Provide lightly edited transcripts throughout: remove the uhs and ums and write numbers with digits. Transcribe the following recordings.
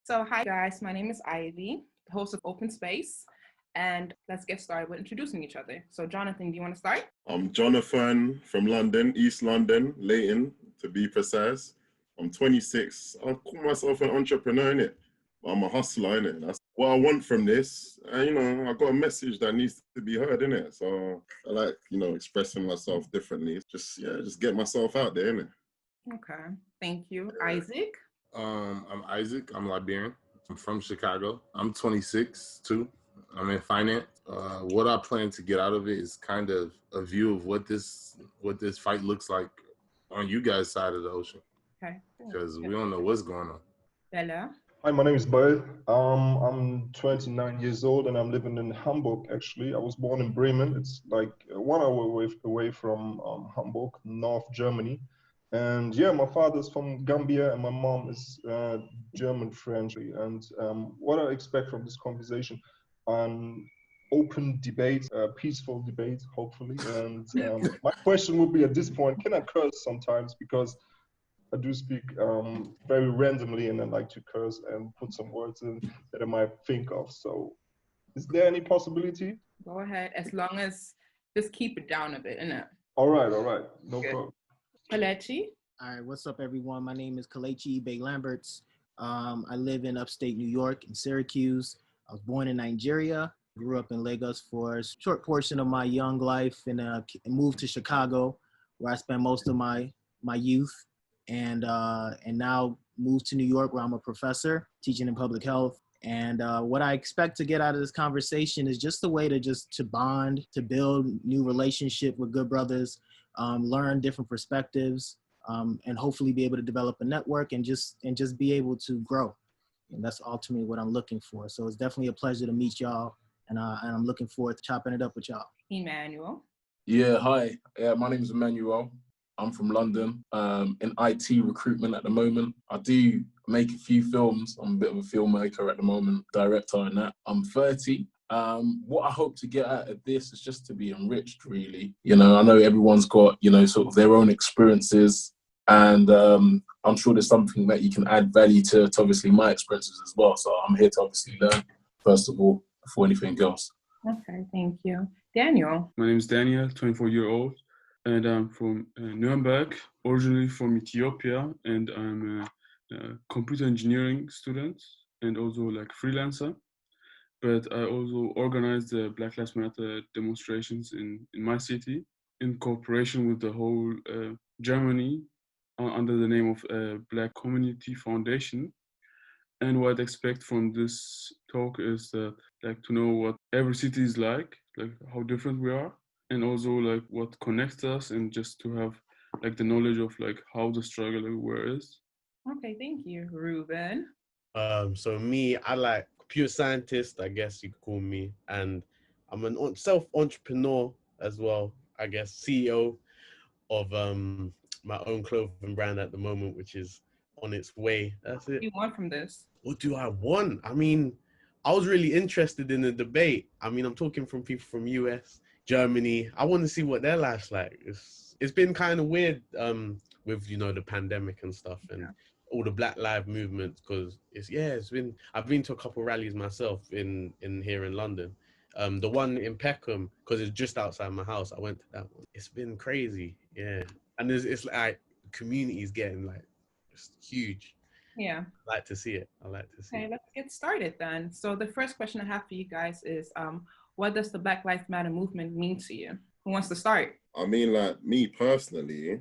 So, hi guys, my name is Ivy, the host of Open Space, and let's get started with introducing each other. So, Jonathan, do you want to start? I'm Jonathan from London, East London, Leighton, to be precise. I'm 26. I call myself an entrepreneur, innit? But I'm a hustler, innit? That's what I want from this. And, I got a message that needs to be heard, innit? So I like, expressing myself differently. Just get myself out there, innit? Okay, thank you. Isaac? I'm Isaac. I'm Liberian. I'm from Chicago. I'm 26 too. I'm in finance. What I plan to get out of it is kind of a view of what this fight looks like on you guys' side of the ocean. Okay. Because we don't know what's going on. Bella? Hi, my name is Bert. I'm 29 years old and I'm living in Hamburg, actually. I was born in Bremen. It's like 1 hour away from Hamburg, North Germany. And yeah, my father's from Gambia and my mom is German French. And what I expect from this conversation, open debate, peaceful debate, hopefully. And my question would be at this point, can I curse sometimes? Because I do speak very randomly and I like to curse and put some words in that I might think of. So is there any possibility? Go ahead, as long as just keep it down a bit, innit? All right, no Good. problem. Kelechi? All right, what's up, everyone? My name is Kelechi Bay Lamberts. I live in upstate New York in Syracuse. I was born in Nigeria, grew up in Lagos for a short portion of my young life, and moved to Chicago, where I spent most of my youth, and now moved to New York, where I'm a professor teaching in public health. And what I expect to get out of this conversation is just a way to bond, to build new relationship with good brothers, learn different perspectives, and hopefully be able to develop a network and just be able to grow. And that's ultimately what I'm looking for. So it's definitely a pleasure to meet y'all, and I'm looking forward to chopping it up with y'all. Emmanuel? Yeah, hi. My name is Emmanuel. I'm from London, in IT recruitment at the moment. I do make a few films. I'm a bit of a filmmaker at the moment, director and that. I'm 30. What I hope to get out of this is just to be enriched, really. I know everyone's got, sort of their own experiences, and I'm sure there's something that you can add value to obviously my experiences as well. So I'm here to obviously learn, first of all, before anything else. Okay, thank you. Daniel? My name is Daniel, 24-year-old, and I'm from Nuremberg, originally from Ethiopia, and I'm a computer engineering student and also like freelancer. But I also organized the Black Lives Matter demonstrations in my city in cooperation with the whole Germany under the name of Black Community Foundation. And what I expect from this talk is that, like, to know what every city is like how different we are, and also like what connects us, and just to have like the knowledge of like how the struggle everywhere is. Okay, thank you. Ruben? So me, I like computer scientist, I guess you could call me, and I'm an self-entrepreneur as well, I guess, CEO of my own clothing brand at the moment, which is on its way. That's it. What do you want from this? What do I want? I mean, I was really interested in the debate. I mean, I'm talking from people from US, Germany. I want to see what their life's like. It's been kind of weird with, the pandemic and stuff, and all the Black Lives movements, because I've been to a couple rallies myself in here in London. The one in Peckham, because it's just outside my house, I went to that one. It's been crazy, yeah. And it's like community is getting like just huge. Yeah. I like to see it. Okay, let's get started then. So the first question I have for you guys is, what does the Black Lives Matter movement mean to you? Who wants to start? I mean, like, me personally,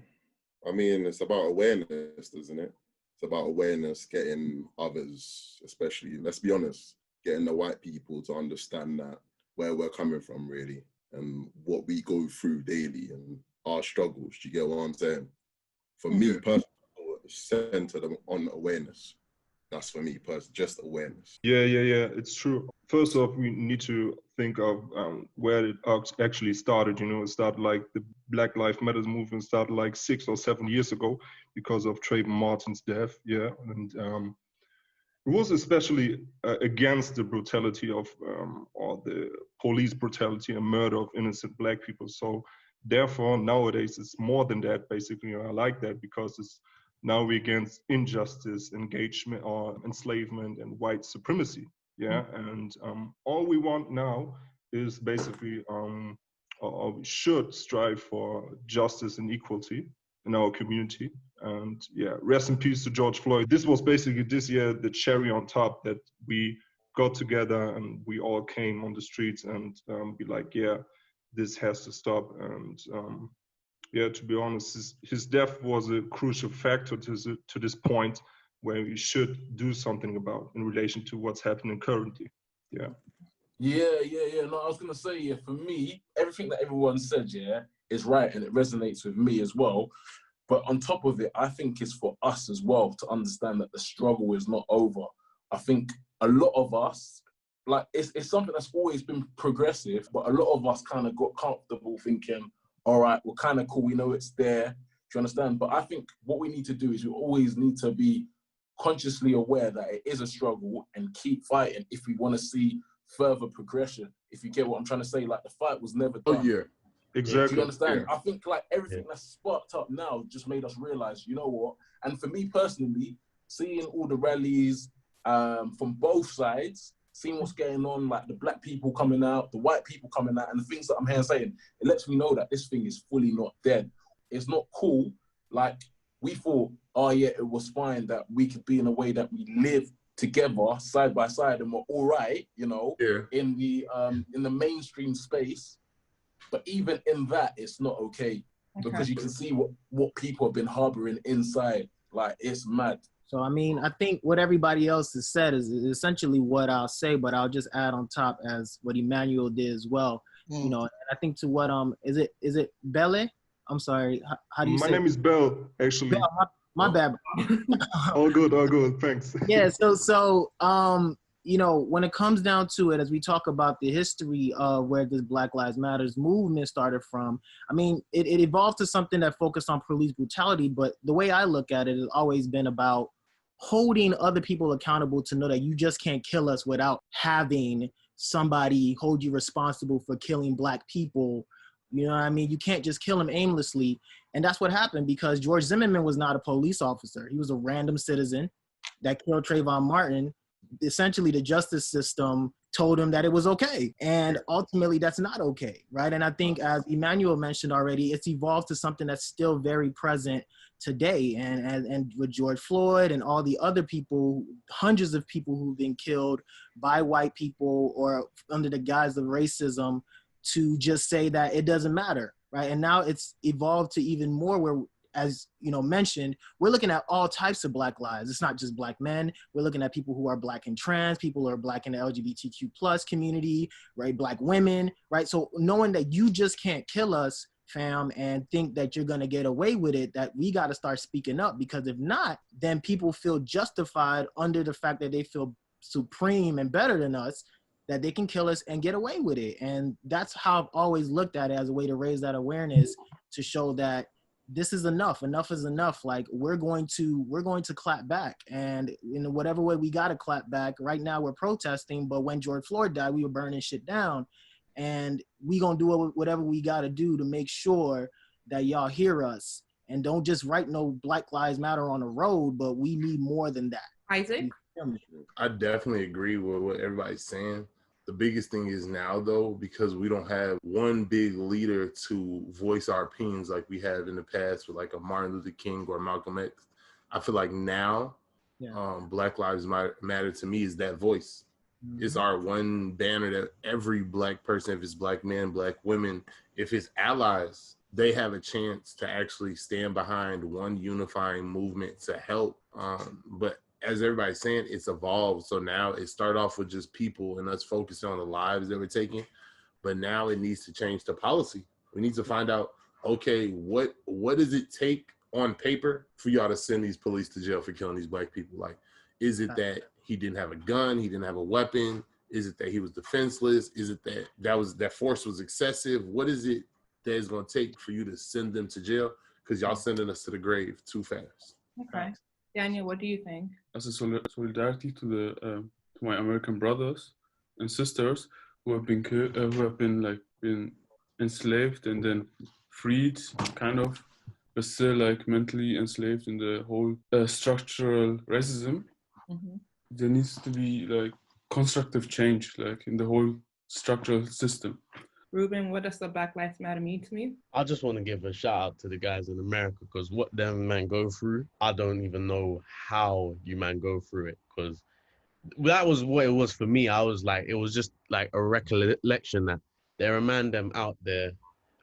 it's about awareness, isn't it? It's about awareness, getting others, especially, let's be honest, getting the white people to understand that where we're coming from, really, and what we go through daily and our struggles. Do you get what I'm saying? For me personally, it's centered on awareness. That's for me personally, just awareness. Yeah, it's true. First off, we need to think of where it actually started. It started like the Black Lives Matter movement started like 6 or 7 years ago because of Trayvon Martin's death. Yeah, and it was especially against the brutality of or the police brutality and murder of innocent Black people. So therefore, nowadays it's more than that. Basically, I like that because it's Now we're against injustice, engagement, or enslavement and white supremacy. Yeah, and all we want now is basically, or we should strive for justice and equality in our community. And yeah, rest in peace to George Floyd. This was basically this year the cherry on top, that we got together and we all came on the streets and be like, yeah, this has to stop. And yeah, to be honest, his death was a crucial factor to this point where we should do something about in relation to what's happening currently. Yeah. No, I was gonna say, yeah, for me, everything that everyone said, yeah, is right and it resonates with me as well. But on top of it, I think it's for us as well to understand that the struggle is not over. I think a lot of us, like, it's something that's always been progressive, but a lot of us kind of got comfortable thinking, all right, we're kind of cool, we know it's there. Do you understand? But I think what we need to do is we always need to be consciously aware that it is a struggle and keep fighting if we want to see further progression. If you get what I'm trying to say, like, the fight was never done. Oh, yeah. Exactly. Do you understand? Yeah. I think like everything that's sparked up now just made us realize, you know what? And for me personally, seeing all the rallies from both sides, seeing what's going on, like the black people coming out, the white people coming out, and the things that I'm here saying, it lets me know that this thing is fully not dead. It's not cool. Like, we thought, oh yeah, it was fine that we could be in a way that we live together side by side and we're all right, you know, in the mainstream space. But even in that, it's not okay, because you can see what people have been harboring inside. Like, it's mad. So, I mean, I think what everybody else has said is essentially what I'll say, but I'll just add on top as what Emmanuel did as well. You know, and I think to what, is it Belle? I'm sorry. How do you say it? My name is Bell, actually. Bell, my bad. All good. Thanks. Yeah. So, you know, when it comes down to it, as we talk about the history of where this Black Lives Matters movement started from, I mean, it evolved to something that focused on police brutality. But the way I look at it has always been about holding other people accountable to know that you just can't kill us without having somebody hold you responsible for killing Black people. You know what I mean? You can't just kill them aimlessly. And that's what happened, because George Zimmerman was not a police officer. He was a random citizen that killed Trayvon Martin. Essentially, the justice system told him that it was okay. And ultimately, that's not okay, right? And I think, as Emmanuel mentioned already, it's evolved to something that's still very present today. And with George Floyd and all the other people, hundreds of people who've been killed by white people or under the guise of racism, to just say that it doesn't matter, right? And now it's evolved to even more where, as you know, mentioned, we're looking at all types of Black lives. It's not just Black men. We're looking at people who are Black and trans, people who are Black in the LGBTQ plus community, right? Black women, right? So knowing that you just can't kill us, fam, and think that you're gonna get away with it, that we gotta start speaking up, because if not, then people feel justified under the fact that they feel supreme and better than us, that they can kill us and get away with it. And that's how I've always looked at it, as a way to raise that awareness, to show that this is enough. Enough is enough. Like, we're going to clap back, and in whatever way we got to clap back. Right now we're protesting, but when George Floyd died, we were burning shit down, and we gonna do whatever we got to do to make sure that y'all hear us, and don't just write no Black Lives Matter on the road, but we need more than that. Isaac? I definitely agree with what everybody's saying. The biggest thing is now, though, because we don't have one big leader to voice our opinions like we have in the past with like a Martin Luther King or Malcolm X. I feel like now, Black Lives Matter to me is that voice. Mm-hmm. It's our one banner that every Black person, if it's Black men, Black women, if it's allies, they have a chance to actually stand behind one unifying movement to help. But as everybody's saying, it's evolved. So now it started off with just people and us focusing on the lives that we're taking, but now it needs to change to policy. We need to find out, okay, what does it take on paper for y'all to send these police to jail for killing these Black people? Like, is it that he didn't have a gun, he didn't have a weapon? Is it that he was defenseless? Is it that force was excessive? What is it that is going to take for you to send them to jail? Because y'all sending us to the grave too fast. Okay. Daniel, what do you think? As a solidarity to my American brothers and sisters who have been been enslaved and then freed, kind of, but still like mentally enslaved in the whole structural racism. Mm-hmm. There needs to be like constructive change, like in the whole structural system. Ruben, what does the Black Lives Matter mean to me? I just want to give a shout out to the guys in America, because what them man go through, I don't even know how you man go through it, because that was what it was for me. I was like, it was just like a recollection that there are man them out there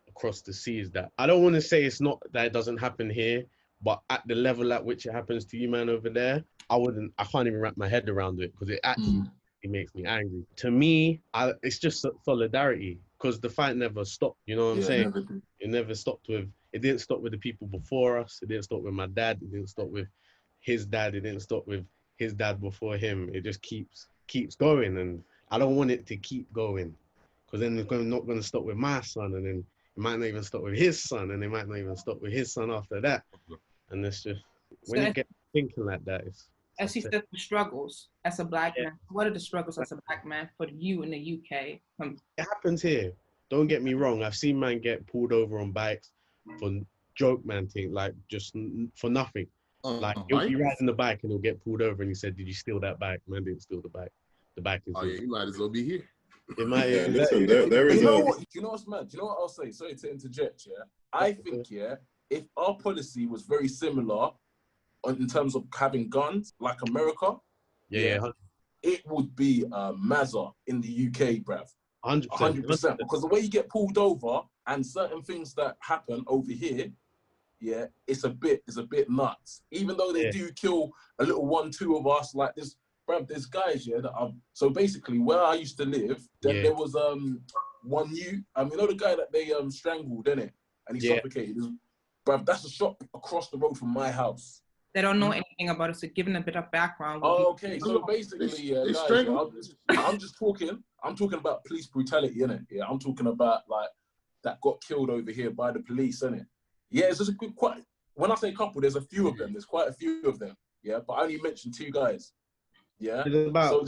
across the seas that I don't want to say it's not that it doesn't happen here, but at the level at which it happens to you man over there, I can't even wrap my head around it, because it actually it makes me angry. To me, it's just solidarity, because the fight never stopped. You know what I'm saying? It never stopped it didn't stop with the people before us. It didn't stop with my dad. It didn't stop with his dad. It didn't stop with his dad before him. It just keeps going, and I don't want it to keep going, because then it's not going to stop with my son, and then it might not even stop with his son, and it might not even stop with his son after that. And it's just, when you get thinking like that, as you said, the struggles as a Black man. What are the struggles as a Black man for you in the UK? It happens here. Don't get me wrong. I've seen man get pulled over on bikes for joke man thing, like just for nothing. Like he'll be riding the bike and he'll get pulled over, and he said, "Did you steal that bike?" Man didn't steal the bike. The bike is. Oh yeah, you might as well be here. It might. Yeah, listen, there is you know what? You know what's mad? Do you know what I'll say? Sorry to interject. Yeah, I think if our policy was very similar in terms of having guns, like America, it would be Mazza in the UK, bruv. 100%. Because the way you get pulled over and certain things that happen over here, yeah, it's a bit nuts. Even though they do kill a little 1-2 of us, like this, bruv, there's guys, that are, so basically where I used to live, then there was one you know the guy that they strangled, innit? And he suffocated. Bruv, that's a shop across the road from my house. They don't know anything about it, so giving a bit of background. Oh, okay. So basically, guys, I'm talking about police brutality, innit? Yeah, I'm talking about like that got killed over here by the police, innit? Yeah, it's just when I say couple, there's a few of them. There's quite a few of them. Yeah, but I only mentioned 2 guys. Yeah. There's about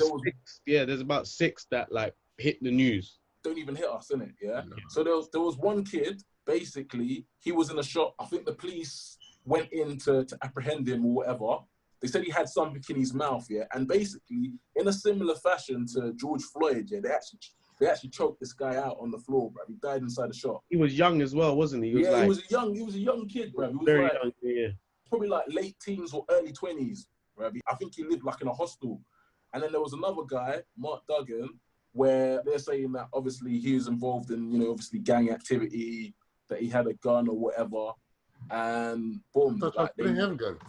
there's about 6 that like hit the news. Don't even hit us, innit? Yeah. So there was one kid. Basically, he was in a shop. I think the police went in to apprehend him or whatever. They said he had something in his mouth, and basically, in a similar fashion to George Floyd, they actually choked this guy out on the floor, bro. He died inside the shop. He was young as well, wasn't he? He was a young kid, bro. He was very young, probably like late teens or early 20s, bro. I think he lived like in a hostel. And then there was another guy, Mark Duggan, where they're saying that obviously he was involved in, obviously gang activity, that he had a gun or whatever. And boom, they have guns.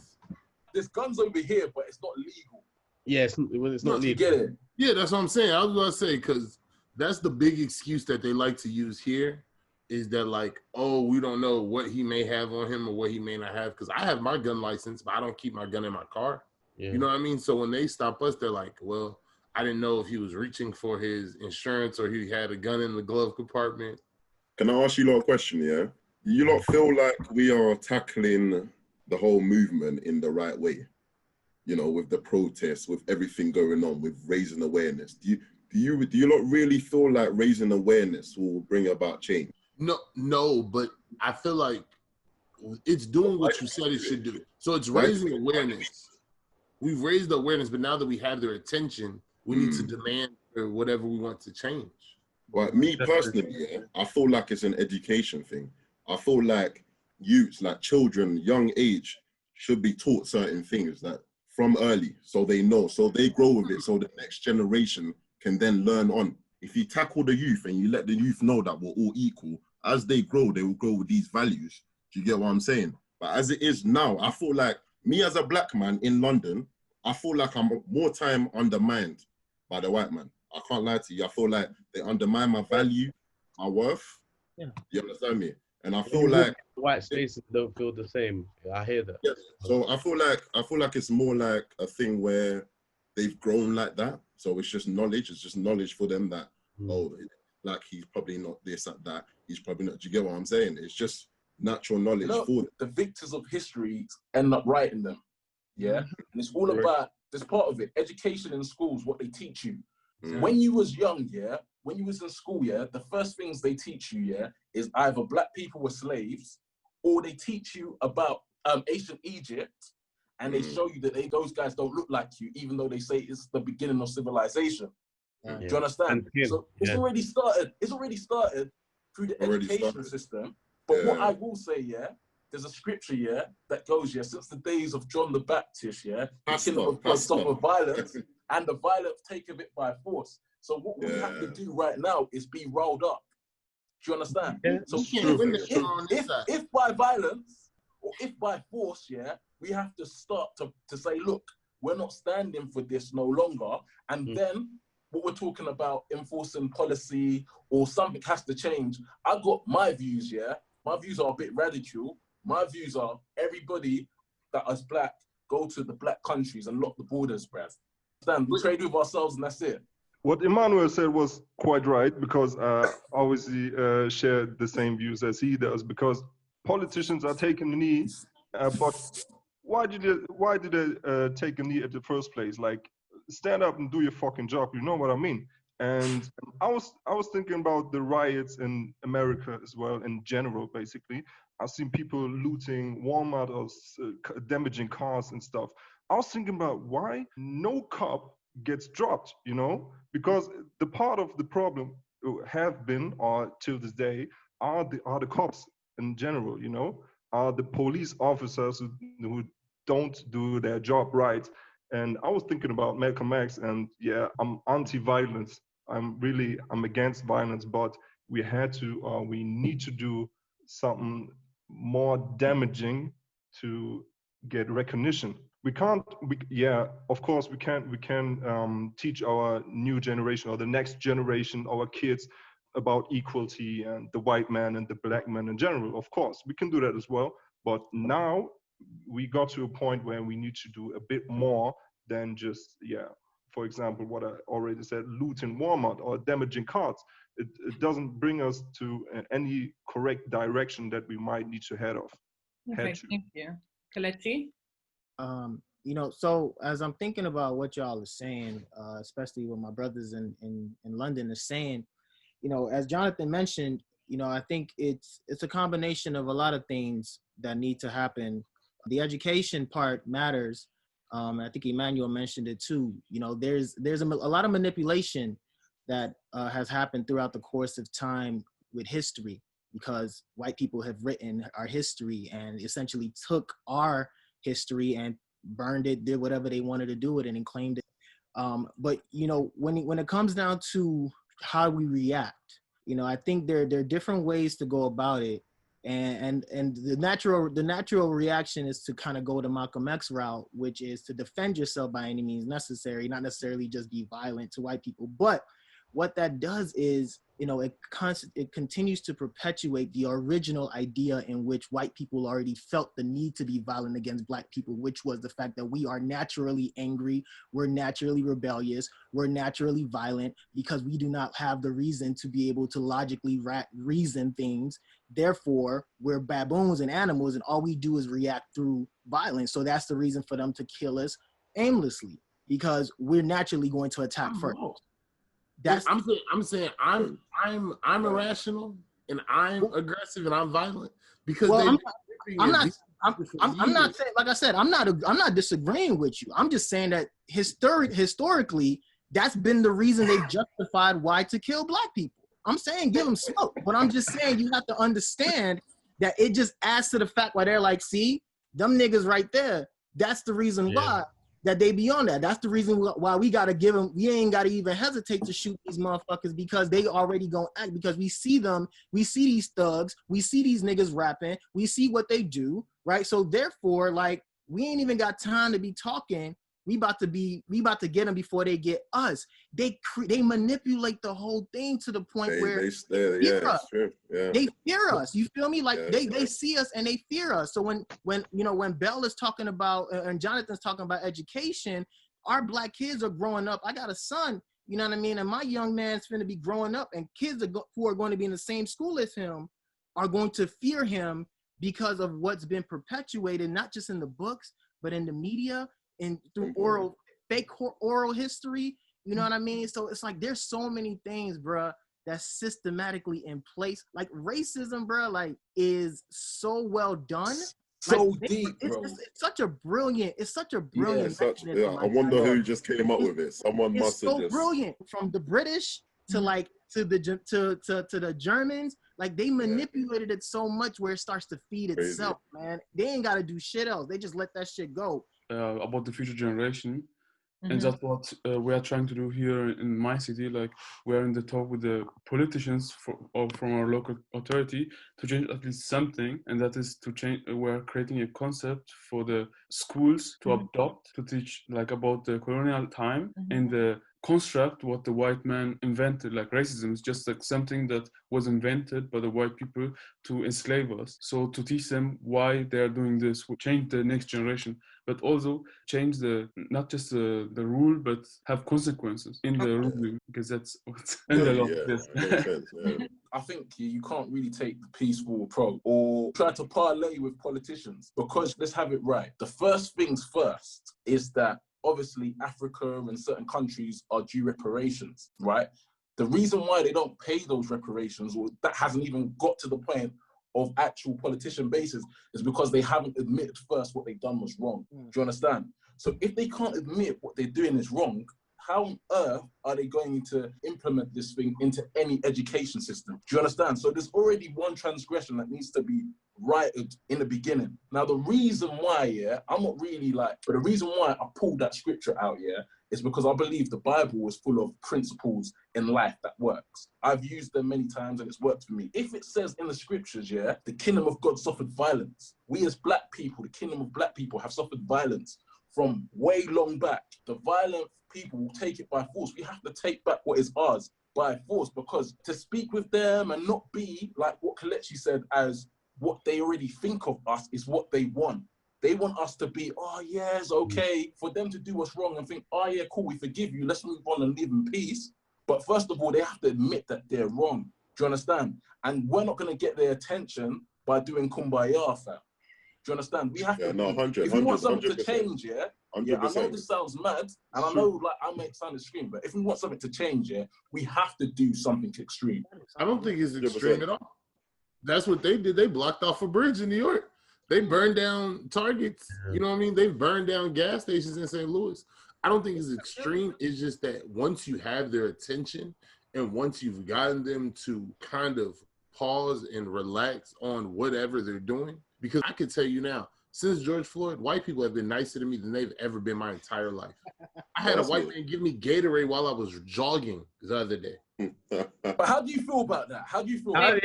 There's guns over here, but it's not legal. Yeah, it's not legal. You get it? Yeah, that's what I'm saying. I was gonna say, because that's the big excuse that they like to use here, is that like, oh, we don't know what he may have on him or what he may not have. Because I have my gun license, but I don't keep my gun in my car. Yeah. You know what I mean? So when they stop us, they're like, well, I didn't know if he was reaching for his insurance or he had a gun in the glove compartment. Can I ask you a question, yeah? You lot feel like we are tackling the whole movement in the right way? With the protests, with everything going on, with raising awareness. Do you not really feel like raising awareness will bring about change? No, but I feel like it's doing what you said it should do. So it's raising awareness. We've raised the awareness, but now that we have their attention, we need to demand for whatever we want to change. Well, me personally, I feel like it's an education thing. I feel like youths, like children, young age, should be taught certain things like from early, so they know, so they grow with it, so the next generation can then learn on. If you tackle the youth and you let the youth know that we're all equal, as they will grow with these values. Do you get what I'm saying? But as it is now, I feel like me as a Black man in London, I feel like I'm more time undermined by the white man. I can't lie to you. I feel like they undermine my value, my worth. Yeah. You understand me? And I feel like white spaces don't feel the same. I hear that. Yes. So I feel like it's more like a thing where they've grown like that. So it's just knowledge. It's just knowledge for them that like he's probably not this at that. He's probably not. Do you get what I'm saying? It's just natural knowledge for them. The victors of history end up writing them. Yeah, and it's all about this part of it. Education in schools, what they teach you. When you was young, when you was in school, the first things they teach you, is either Black people were slaves or they teach you about ancient Egypt, and they show you that those guys don't look like you, even though they say it's the beginning of civilization. Do you understand? So it's already started. It's already started through the education system. But what I will say, there's a scripture, that goes, since the days of John the Baptist, the kingdom of God suffered violence, and the violence taketh it by force. So what we have to do right now is be rolled up. Do you understand? So if by violence or if by force, we have to start to say, look, we're not standing for this no longer. And then what we're talking about, enforcing policy or something has to change. I got my views, My views are a bit radical. My views are everybody that is black, go to the black countries and lock the borders, bruv. Understand? We trade with ourselves and that's it. What Emmanuel said was quite right, because obviously share the same views as he does, because politicians are taking the knee, but why did they take a knee at the first place? Like, stand up and do your fucking job, you know what I mean? And I was thinking about the riots in America as well, in general, basically. I've seen people looting Walmart or damaging cars and stuff. I was thinking about why no cop gets dropped, you know? Because the part of the problem have been, or till this day, are the cops in general, you know? Are the police officers who don't do their job right. And I was thinking about Malcolm X, and I'm anti-violence. I'm against violence, but we need to do something more damaging to get recognition. Of course we can teach our new generation or the next generation, our kids, about equality and the white man and the black man in general. Of course, we can do that as well. But now we got to a point where we need to do a bit more than just, for example, what I already said, looting Walmart or damaging cars. It doesn't bring us to any correct direction that we might need to head off. Okay, thank you. Kelechi? So as I'm thinking about what y'all are saying, especially what my brothers in London are saying, as Jonathan mentioned, I think it's a combination of a lot of things that need to happen. The education part matters. I think Emmanuel mentioned it too. There's a lot of manipulation that has happened throughout the course of time with history, because white people have written our history and essentially took our history and burned it, did whatever they wanted to do with it and claimed it. But when it comes down to how we react, I think there are different ways to go about it. And the natural reaction is to kind of go the Malcolm X route, which is to defend yourself by any means necessary, not necessarily just be violent to white people. But what that does is, it continues to perpetuate the original idea in which white people already felt the need to be violent against black people, which was the fact that we are naturally angry, we're naturally rebellious, we're naturally violent, because we do not have the reason to be able to logically reason things. Therefore, we're baboons and animals, and all we do is react through violence. So that's the reason for them to kill us aimlessly, because we're naturally going to attack first. I'm saying I'm irrational and I'm aggressive and I'm violent because I'm not saying, like I said, I'm not disagreeing with you. I'm just saying that historically, that's been the reason they've justified why to kill black people. I'm saying give them smoke, but I'm just saying you have to understand that it just adds to the fact why they're like, see, them niggas right there. That's the reason why that they be on that. That's the reason why we gotta give them. We ain't gotta even hesitate to shoot these motherfuckers, because they already gonna act. Because we see them, we see these thugs, we see these niggas rapping, we see what they do, right? So therefore, like, we ain't even got time to be talking. We about to get them before they get us. They manipulate the whole thing to the point where they fear us. You feel me? Like they see us and they fear us. So when Bell is talking about and Jonathan's talking about education, our black kids are growing up. I got a son, you know what I mean? And my young man's finna be growing up, and kids who are going to be in the same school as him are going to fear him because of what's been perpetuated, not just in the books, but in the media and through oral history. You know what I mean? So it's like there's so many things, bruh, that's systematically in place. Like racism, bro, like is so well done. So Like, deep, bro. it's such a brilliant mechanism. I wonder who just came up with it. Someone must have so just brilliant, from the British to like to the Germans. Like they manipulated it so much where it starts to feed itself, man. They ain't got to do shit else. They just let that shit go. About the future generation. And that's what we are trying to do here in my city. Like we're in the talk with the politicians from our local authority to change at least something, and that is to change. We're creating a concept for the schools to adopt, to teach like about the colonial time and the construct what the white man invented. Like racism is just like something that was invented by the white people to enslave us. So to teach them why they are doing this, will change the next generation, but also change not just the rule, but have consequences in the ruling, because that's what's in the law. Makes sense. I think you can't really take the peaceful approach or try to parlay with politicians, because let's have it right. The first things first is that obviously Africa and certain countries are due reparations, right? The reason why they don't pay those reparations, or that hasn't even got to the point of actual politician basis, is because they haven't admitted first what they've done was wrong. Do you understand? So if they can't admit what they're doing is wrong, how on earth are they going to implement this thing into any education system? Do you understand? So there's already one transgression that needs to be righted in the beginning. Now, the reason why, I'm not really like, but the reason why I pulled that scripture out, is because I believe the Bible is full of principles in life that works. I've used them many times and it's worked for me. If it says in the scriptures, the kingdom of God suffered violence. We as black people, the kingdom of black people have suffered violence from way long back. The violent people will take it by force. We have to take back what is ours by force, because to speak with them and not be like what Kelechi said as what they already think of us is what they want. They want us to be, oh yeah, it's okay. For them to do what's wrong and think, oh yeah, cool, we forgive you, let's move on and live in peace. But first of all, they have to admit that they're wrong. Do you understand? And we're not gonna get their attention by doing kumbaya, fam. Do you understand? We have to. If we want something to change, I know this sounds mad, and I know like I make sound extreme, but if we want something to change, we have to do something extreme. I don't think it's extreme at all. That's what they did. They blocked off a bridge in New York. They burned down Targets. You know what I mean? They've burned down gas stations in St. Louis. I don't think it's extreme. It's just that once you have their attention and once you've gotten them to kind of pause and relax on whatever they're doing, because I can tell you now, since George Floyd, white people have been nicer to me than they've ever been my entire life. I had a white man give me Gatorade while I was jogging the other day. But how do you feel about that? How do you feel? I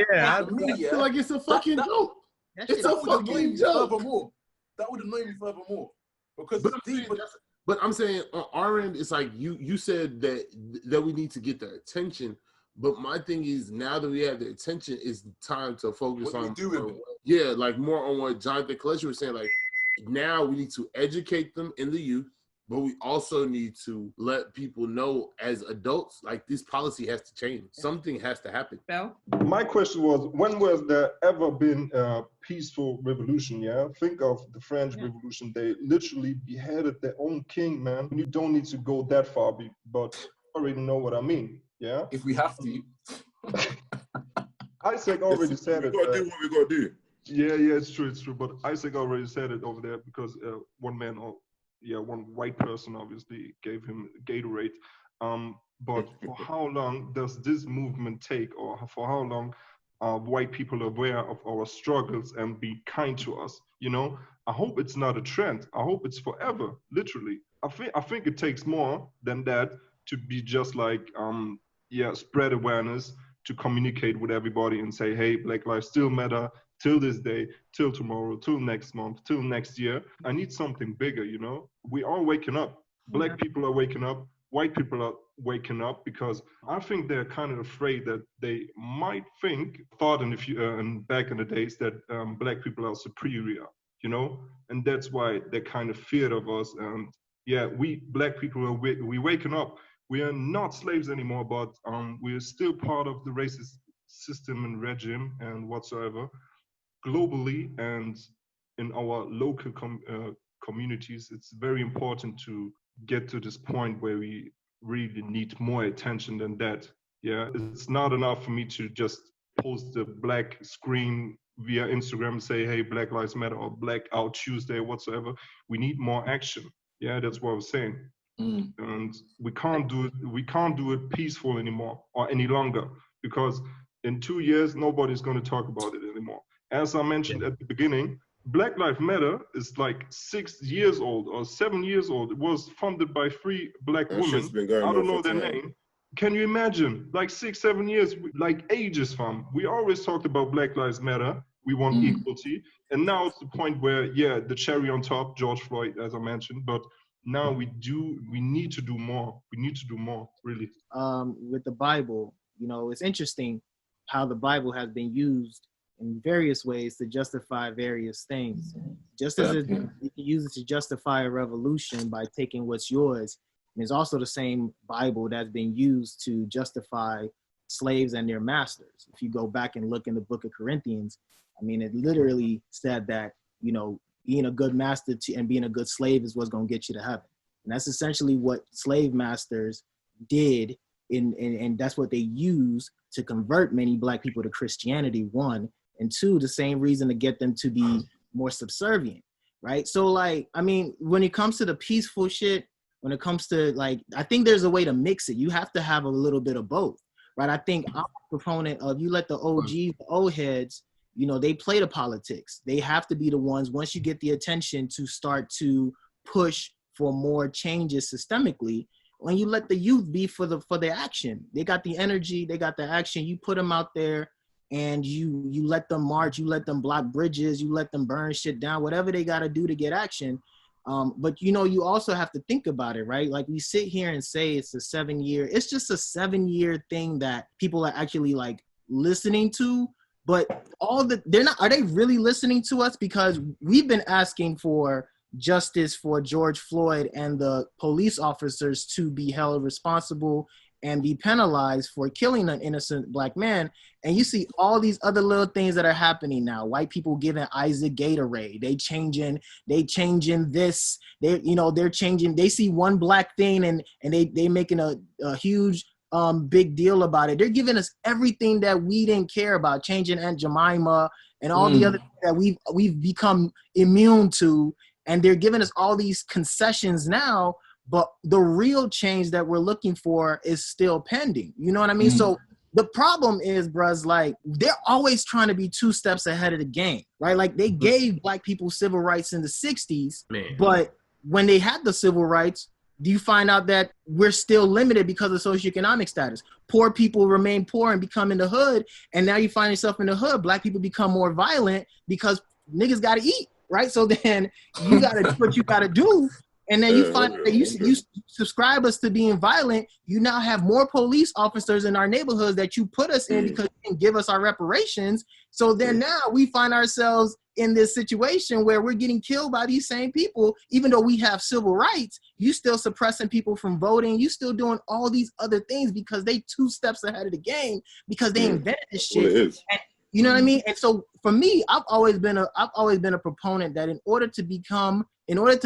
feel like it's a fucking joke. It's a fucking joke. That would annoy me furthermore. Because but I'm saying on our end, it's like you said that we need to get their attention. But my thing is, now that we have their attention, it's time to focus on like more on what Jonathan Kelechi was saying. Like now we need to educate them in the youth, but we also need to let people know as adults, like this policy has to change. Something has to happen. Bell? My question was, when was there ever been a peaceful revolution, Think of the French Revolution. They literally beheaded their own king, man. You don't need to go that far, but you already know what I mean, If we have to. Isaac already said it. We gotta do what we gotta do. Yeah, it's true. But Isaac already said it over there because one white person obviously gave him Gatorade. But for how long does this movement take, or for how long are white people aware of our struggles and be kind to us? I hope it's not a trend. I hope it's forever, literally. I think it takes more than that to be just like, spread awareness, to communicate with everybody and say, hey, Black lives still matter, till this day, till tomorrow, till next month, till next year. I need something bigger, We are waking up. Black people are waking up. White people are waking up, because I think they're kind of afraid that they might thought back in the days that Black people are superior, and that's why they're kind of feared of us. And we Black people we waking up. We are not slaves anymore, but we are still part of the racist system and regime and whatsoever. Globally and in our local communities, it's very important to get to this point where we really need more attention than that. Yeah, it's not enough for me to just post a black screen via Instagram and say, hey, Black Lives Matter or Black Out Tuesday, whatsoever. We need more action. Yeah, that's what I was saying. And we can't do it peaceful anymore or any longer, because in 2 years nobody's going to talk about it anymore. As I mentioned at the beginning, Black Lives Matter is like 6 years old or 7 years old. It was funded by 3 black women. I don't know their name. Can you imagine? Like 6, 7 years, like ages, fam. We always talked about Black Lives Matter. We want equality. And now it's the point where, yeah, the cherry on top, George Floyd, as I mentioned, but now we need to do more. We need to do more, really. With the Bible, you know, it's interesting how the Bible has been used in various ways to justify various things. Just as you can use it to justify a revolution by taking what's yours, there's also the same Bible that's been used to justify slaves and their masters. If you go back and look in the book of Corinthians, I mean, it literally said that, you know, being a good master and being a good slave is what's going to get you to heaven. And that's essentially what slave masters did, and that's what they used to convert many black people to Christianity, 1. And 2, the same reason to get them to be more subservient, right? So, like, I mean, when it comes to the peaceful shit, when it comes to, like, I think there's a way to mix it. You have to have a little bit of both, right? I think I'm a proponent of, you let the OGs, the old heads, you know, they play the politics. They have to be the ones, once you get the attention, to start to push for more changes systemically. When you let the youth be for the action, they got the energy, they got the action. You put them out there, and you let them march, you let them block bridges, you let them burn shit down, whatever they got to do to get action. But, you know, you also have to think about it, right? Like, we sit here and say it's a 7-year, it's just a 7-year thing that people are actually, like, listening to. But are they really listening to us? Because we've been asking for justice for George Floyd and the police officers to be held responsible and be penalized for killing an innocent black man. And you see all these other little things that are happening now. White people giving Isaac Gatorade. They changing this. They're changing. They see one black thing and they making a huge big deal about it. They're giving us everything that we didn't care about, changing Aunt Jemima and all the other things that we've become immune to. And they're giving us all these concessions now, but the real change that we're looking for is still pending. You know what I mean? So the problem is, bruhs, like, they're always trying to be 2 steps ahead of the game, right? Like, they gave black people civil rights in the 60s, but when they had the civil rights, do you find out that we're still limited because of socioeconomic status? Poor people remain poor and become in the hood, and now you find yourself in the hood. Black people become more violent because niggas got to eat, right? So then you got to do what you got to do. And then you find that you subscribe us to being violent. You now have more police officers in our neighborhoods that you put us in because you can give us our reparations. So then now we find ourselves in this situation where we're getting killed by these same people. Even though we have civil rights, you still suppressing people from voting. You still doing all these other things because they 2 steps ahead of the game because they invented this shit. Well, it is. And, you know what I mean? And so for me, I've always been a proponent that in order to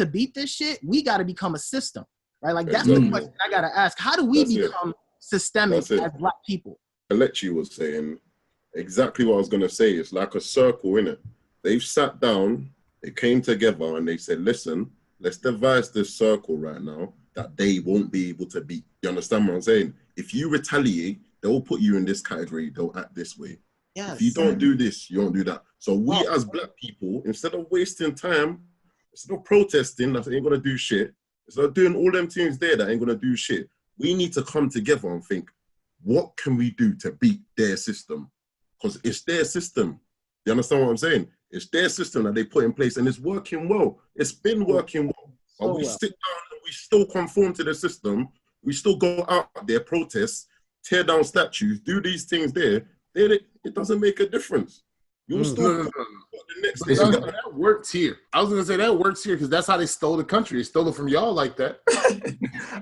beat this shit, we got to become a system, right? Like, that's the question I got to ask. How do we become systemic as black people? Kelechi was saying exactly what I was going to say. It's like a circle, innit? They've sat down, they came together, and they said, listen, let's devise this circle right now that they won't be able to beat. You understand what I'm saying? If you retaliate, they'll put you in this category, they'll act this way. Yes. If you don't do this, you don't do that. So we as black people, instead of wasting time, instead of protesting that ain't gonna do shit, instead of doing all them things there that ain't gonna do shit, we need to come together and think, what can we do to beat their system? Because it's their system. You understand what I'm saying? It's their system that they put in place, and it's working well. It's been working well. But we sit down and we still conform to the system. We still go out there, protest, tear down statues, do these things there. It doesn't make a difference. You'll still that works here. I was gonna say that works here because that's how they stole the country. They stole it from y'all like that.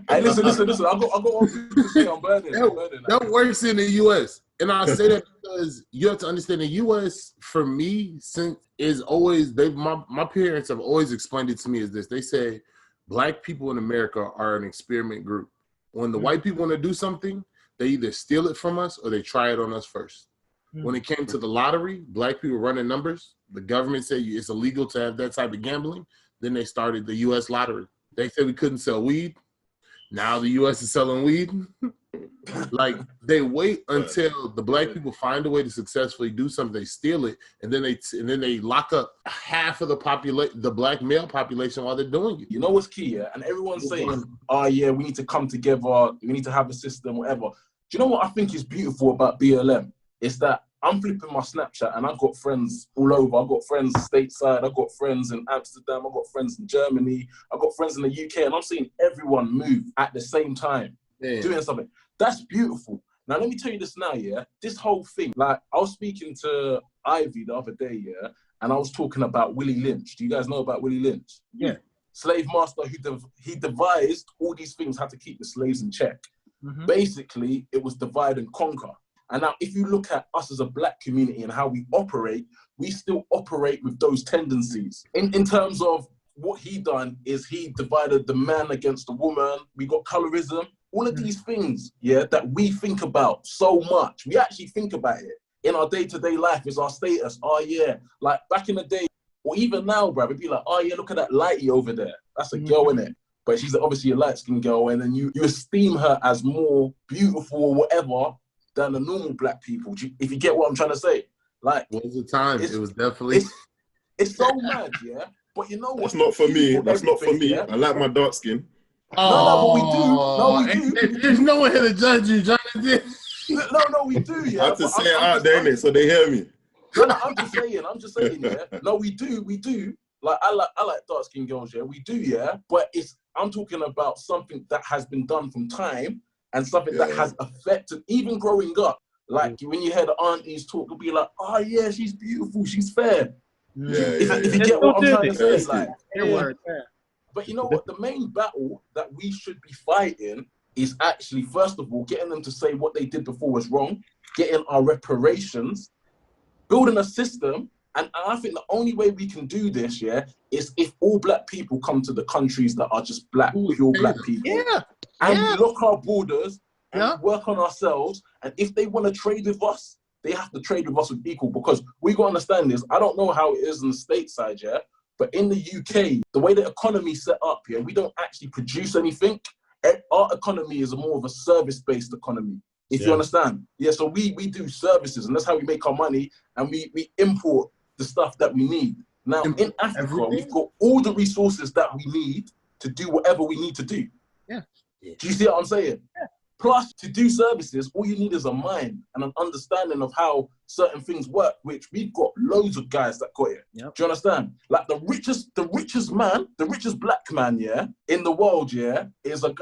Hey, listen. I'll go on to say I'm burning. That works in the U.S. And I say that because you have to understand the U.S. for me is always my parents have always explained it to me as this. They say black people in America are an experiment group. When the white people want to do something, they either steal it from us or they try it on us first. When it came to the lottery, black people running numbers, the government said it's illegal to have that type of gambling. Then they started the U.S. lottery. They said we couldn't sell weed. Now the U.S. is selling weed. Like, they wait until the black people find a way to successfully do something, they steal it, and then they lock up half of the black male population while they're doing it. You know what's key, yeah? And everyone's saying, oh yeah, we need to come together, we need to have a system, whatever. Do you know what I think is beautiful about BLM? It's that I'm flipping my Snapchat and I've got friends all over. I've got friends stateside, I've got friends in Amsterdam, I've got friends in Germany, I've got friends in the UK, and I'm seeing everyone move at the same time, doing something. That's beautiful. Now, let me tell you this now, yeah? This whole thing, like, I was speaking to Ivy the other day, yeah? And I was talking about Willie Lynch. Do you guys know about Willie Lynch? Yeah. Slave master he devised all these things, how to keep the slaves in check. Basically, it was divide and conquer. And now, if you look at us as a black community and how we operate, we still operate with those tendencies. In terms of what he done is he divided the man against the woman. We got colorism. All of these things, yeah, that we think about so much. We actually think about it in our day-to-day life. Is our status. Oh, yeah. Like, back in the day, or even now, bro, it'd be like, oh, yeah, look at that lighty over there. That's a girl, innit? But she's obviously a light-skinned girl, and then you esteem her as more beautiful or whatever than the normal black people, if you get what I'm trying to say. Like, what was the time? It was definitely... It's so mad, yeah? But you know what? That's not for me. That's not for me. Yeah? I like my dark skin. No, but we do. There's no one here to judge you, Jonathan. No, we do, yeah. I have to say it out there, innit, so they hear me. No, I'm just saying, yeah. No, we do. Like, I like dark-skinned girls, yeah. We do, yeah. But I'm talking about something that has been done from time and something that has affected, even growing up. Like, when you hear the aunties talk, you'll be like, oh, yeah, she's beautiful, she's fair. If you get what I'm trying to say, like, But you know what? The main battle that we should be fighting is actually, first of all, getting them to say what they did before was wrong, getting our reparations, building a system. And I think the only way we can do this, yeah, is if all black people come to the countries that are just black, pure black people. And we lock our borders and work on ourselves. And if they want to trade with us, they have to trade with us with equal, because we got to understand this. I don't know how it is in the stateside, yeah, but in the UK, the way the economy's set up here, we don't actually produce anything. Our economy is more of a service-based economy, if you understand. Yeah, so we do services, and that's how we make our money, and we import the stuff that we need. Now, in Africa, we've got all the resources that we need to do whatever we need to do. Do you see what I'm saying? Plus, to do services, all you need is a mind and an understanding of how certain things work, which we've got loads of guys that got it. Do you understand? Like, the richest man, the richest black man, yeah, in the world, yeah, is a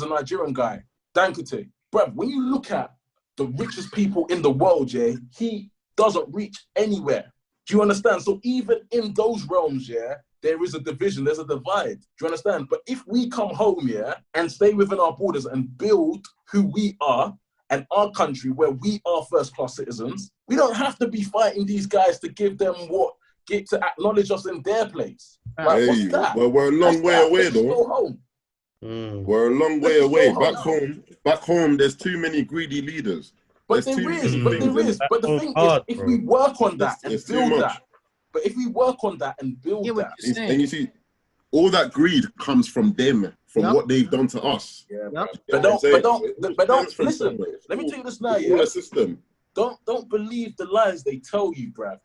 Nigerian guy, Dangote. Bruv, when you look at the richest people in the world, yeah, he doesn't reach anywhere. Do you understand? So even in those realms, yeah, there is a division, there's a divide. Do you understand? But if we come home, yeah, and stay within our borders and build who we are and our country where we are first-class citizens, we don't have to be fighting these guys to give them to acknowledge us in their place. Like, what's that? Well, we're a long way away, though. Go home. We're a long way away. Back home, there's too many greedy leaders. But there is. But the thing is, if we work on that and build that, and you see, all that greed comes from them, from what they've done to us. But don't listen. Let me tell you this now, yeah. System. Don't believe the lies they tell you, bruv.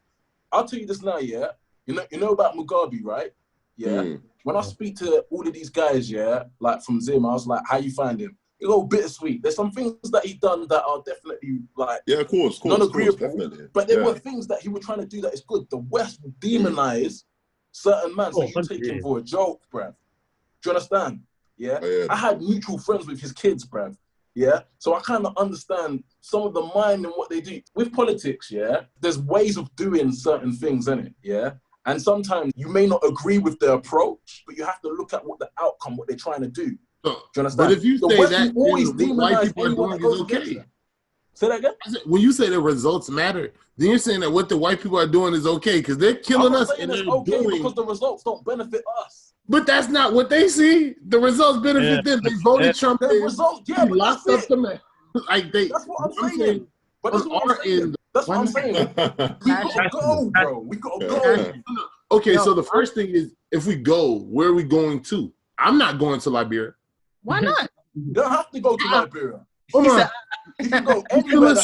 I'll tell you this now, yeah. You know about Mugabe, right? Yeah. When I speak to all of these guys, yeah, like from Zim, I was like, how you find him? You go bittersweet. There's some things that he done that are definitely like of course, non-agreeable. But there were things that he was trying to do that is good. The West will demonize certain men, so you take him for a joke, bruv. Do you understand? Yeah? I had mutual friends with his kids, bruv. Yeah, so I kind of understand some of the mind and what they do with politics. Yeah, there's ways of doing certain things, innit? Yeah. And sometimes you may not agree with their approach, but you have to look at what the outcome, what they're trying to do. Do you understand? But if you say that, always then what white people are doing is okay. Say that again? When you say the results matter, then you're saying that what the white people are doing is okay, because they're killing us and they're okay because the results don't benefit us. But that's not what they see. The results benefit them. They voted Trump. The results, locked up the man. Like they. That's what I'm saying. But that's what I'm saying. That's what I'm saying. We gotta go, bro. We gotta go. Okay, so the first thing is, if we go, where are we going to? I'm not going to Liberia. Why not? You don't have to go to Liberia. Come on. You can go anywhere.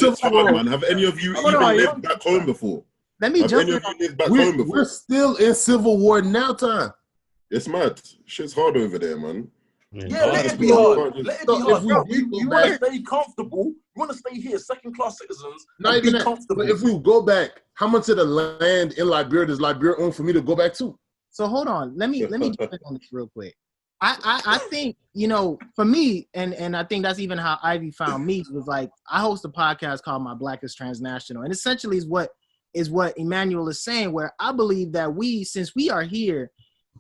Man, have any of you even lived back home before? Let me jump in. We're still in civil war now time. It's mad. Shit's hard over there, man. Yeah, let it be hard. Let it be hard. You want to stay comfortable. You want to stay here, second-class citizens. Not even that. Comfortable. But if we go back, how much of the land in Liberia does Liberia own for me to go back to? So hold on. Let me jump in on this real quick. I think, you know, for me, and I think that's even how Ivy found me, was like, I host a podcast called My Black is Transnational. And essentially is what Emmanuel is saying, where I believe that since we are here,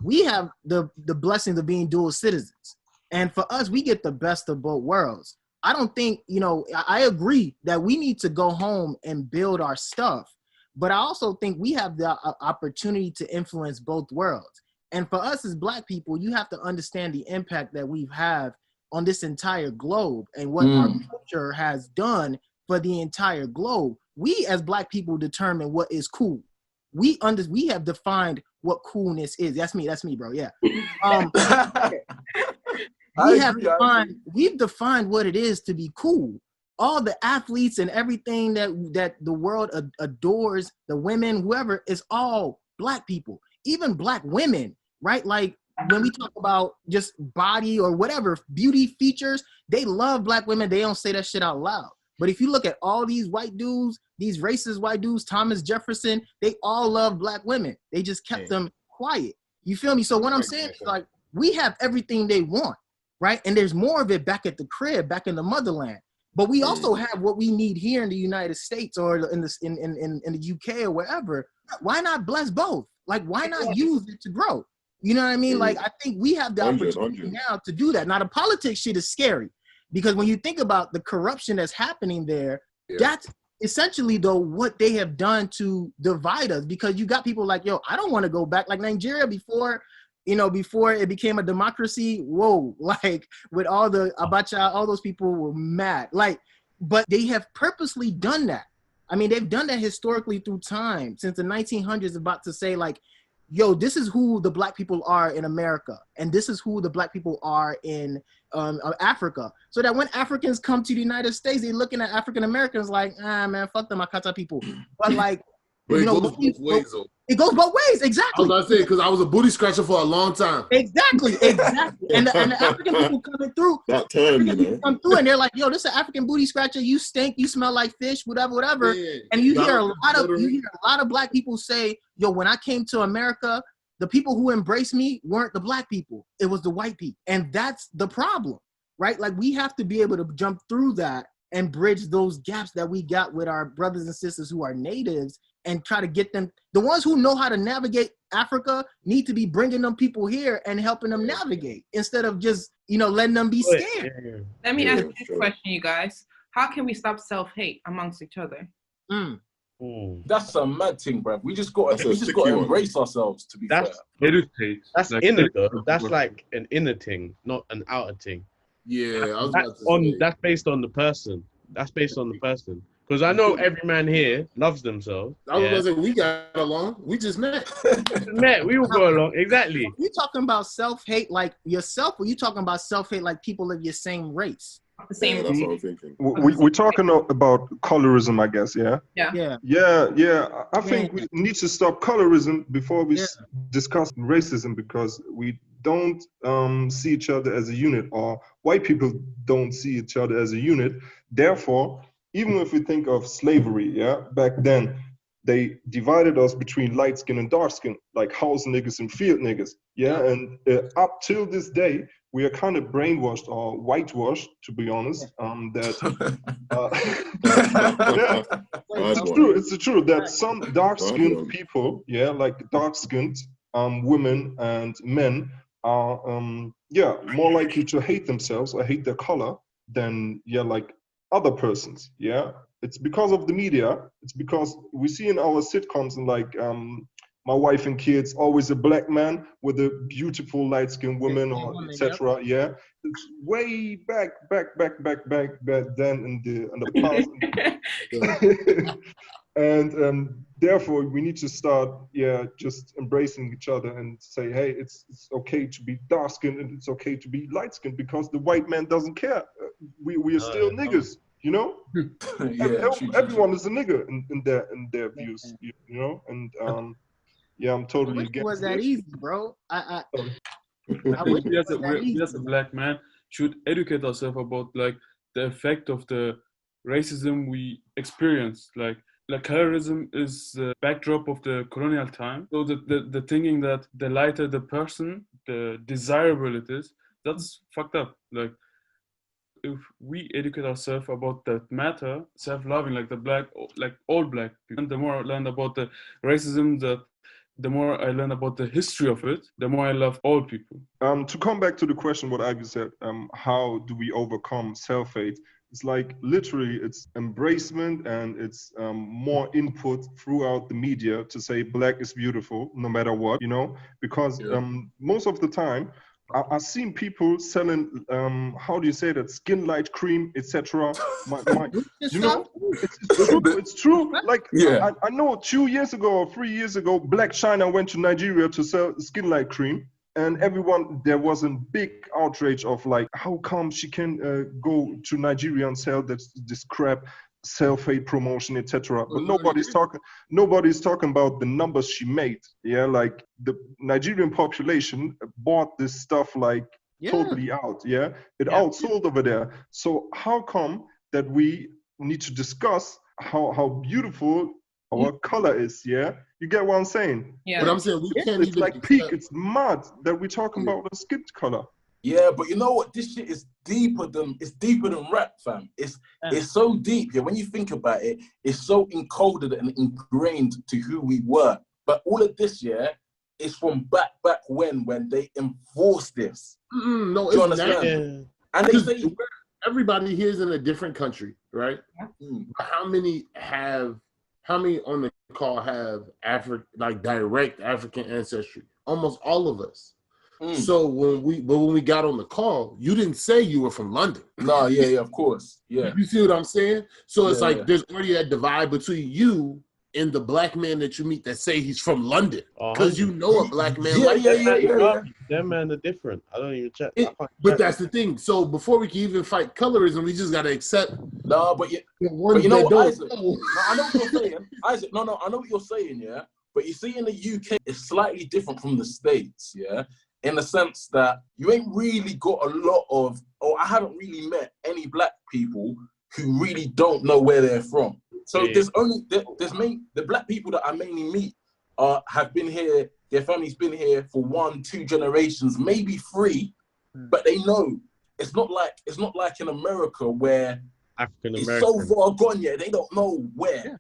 we have the blessing of being dual citizens. And for us, we get the best of both worlds. I don't think, you know, I agree that we need to go home and build our stuff. But I also think we have the opportunity to influence both worlds. And for us as Black people, you have to understand the impact that we have on this entire globe and what our culture has done for the entire globe. We as Black people determine what is cool. We have defined what coolness is. That's me, bro. Yeah. We've defined what it is to be cool. All the athletes and everything that the world adores, the women, whoever, is all Black people. Even Black women, right? Like when we talk about just body or whatever, beauty features, they love Black women. They don't say that shit out loud. But if you look at all these white dudes, these racist white dudes, Thomas Jefferson, they all love Black women. They just kept them quiet. You feel me? So what I'm saying is, like, we have everything they want, right? And there's more of it back at the crib, back in the motherland. But we also have what we need here in the United States or in the UK or wherever. Why not bless both? Like, why not use it to grow? You know what I mean? Like, I think we have the opportunity now to do that. Now, the politics shit is scary because when you think about the corruption that's happening there, that's essentially, though, what they have done to divide us, because you got people like, yo, I don't want to go back. Like Nigeria before it became a democracy, whoa, like with all the Abacha, all those people were mad. Like, but they have purposely done that. I mean, they've done that historically through time, since the 1900s, about to say, like, yo, this is who the Black people are in America, and this is who the Black people are in Africa. So that when Africans come to the United States, they're looking at African Americans like, man, fuck them Akata people. But like, but it goes both ways, though. It goes both ways, exactly. I was about to say, because I was a booty scratcher for a long time. Exactly. And the African people coming through, that term, you know, come through, and they're like, "Yo, this is an African booty scratcher. You stink. You smell like fish. Whatever." Yeah. And you hear a lot of Black people say, "Yo, when I came to America, the people who embraced me weren't the Black people. It was the white people." And that's the problem, right? Like, we have to be able to jump through that and bridge those gaps that we got with our brothers and sisters who are natives, and try to get them, the ones who know how to navigate Africa need to be bringing them people here and helping them navigate, instead of just, letting them be scared. Let me ask you this question, you guys. How can we stop self-hate amongst each other? That's a mad thing, bro. We just got to embrace ourselves, to be fair. That's like inner, though. That's like an inner thing, not an outer thing. Yeah, that's based on the person. That's based on the person. Because I know every man here loves themselves. I was going to say, we got along. We just met. We will go along. Exactly. Are you talking about self-hate like yourself, or are you talking about self-hate like people of your same race? The same. That's what I'm thinking. We're talking about colorism, I guess, yeah? Yeah. I think we need to stop colorism before we discuss racism, because we don't see each other as a unit, or white people don't see each other as a unit. Therefore, even if we think of slavery, back then, they divided us between light skin and dark skin, like house niggas and field niggas, and up till this day, we are kind of brainwashed or whitewashed, to be honest, it's true that some dark-skinned people, like dark-skinned women and men are, more likely to hate themselves or hate their color than, like other persons, It's because of the media. It's because we see in our sitcoms and like my wife and kids, always a black man with a beautiful light-skinned woman or etc. Yeah, it's way back then in the past. And therefore, we need to start, just embracing each other and say, hey, it's okay to be dark-skinned and it's okay to be light-skinned because the white man doesn't care. We are still niggas, you know? Everyone is a nigger in their views, you know? And I'm totally against it. Was that easy, bro? I wish we as a black man should educate ourselves about like the effect of the racism we experience. Like colorism is the backdrop of the colonial time. So the thinking that the lighter the person, the desirable it is, that's fucked up. Like if we educate ourselves about that matter, self-loving, like all black people, and the more I learn about the racism, the more I learn about the history of it, the more I love all people. To come back to the question, what Ivy said, how do we overcome self-hate? It's like literally it's embracement and it's more input throughout the media to say black is beautiful no matter what, you know, because most of the time I've seen people selling, how do you say that, skin light cream, etc. You know, it's true. Like, I know 2 years ago or 3 years ago, Black China went to Nigeria to sell skin light cream. And there was a big outrage of like, how come she can go to Nigeria and sell this crap, self-hate promotion, etc. But nobody's talking about the numbers she made. Yeah, like the Nigerian population bought this stuff like totally out. Yeah, it outsold over there. So how come that we need to discuss how beautiful our color is? Yeah, you get what I'm saying? Yeah. But I'm saying we can't it's even like peak. It's mad that we're talking about the skin color. Yeah, but you know what? This shit is deeper than rap, fam. It's so deep. Yeah, when you think about it, it's so encoded and ingrained to who we were. But all of this, is from back when they enforced this. No, do you it's understand? Not. And they say everybody here is in a different country, right? How many on the call have direct African ancestry? Almost all of us. So when we got on the call, you didn't say you were from London. No, of course. Yeah. You see what I'm saying? So it's there's already a divide between you and the black man that you meet that say he's from London. Because you know a black man Them men are different. I don't even check. But that's the thing. So before we can even fight colorism, we just gotta accept. No, but you know what, Isaac? No, I know what you're saying. Isaac, no, I know what you're saying, yeah. But you see, in the UK, it's slightly different from the States, yeah. In the sense that you ain't really got a lot of, or I haven't really met any black people who really don't know where they're from. So the black people that I mainly meet have been here, their family's been here for 1-2 generations, maybe 3, but they know it's not like in America where it's so far gone yet, they don't know where.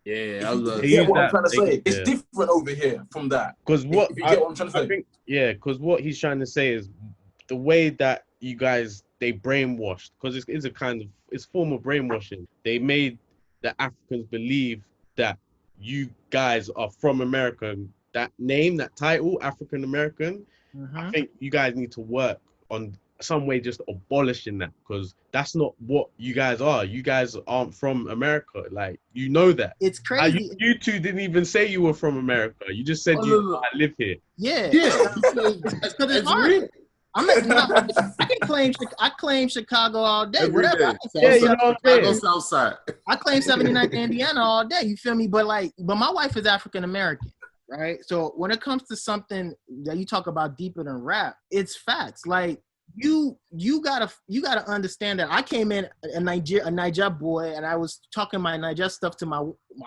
You get what I'm trying to say? It's different over here from that. Because what you get what I'm trying to say? Think, because what he's trying to say is the way that you guys they brainwashed, because it's a kind of form of brainwashing. They made the Africans believe that you guys are from America. That name, that title, African American. I think you guys need to work on some way just abolishing that, because that's not what you guys are. You guys aren't from America. Like, you know that. It's crazy. You two didn't even say you were from America. You just said I live here. Yeah. It's because it's hard. I claim Chicago all day. Whatever. Chicago Southside. I claim 79th Indiana all day. You feel me? But my wife is African American, right? So when it comes to something that you talk about deeper than rap, it's facts. Like you gotta understand that I came in a Niger boy, and I was talking my Niger stuff to my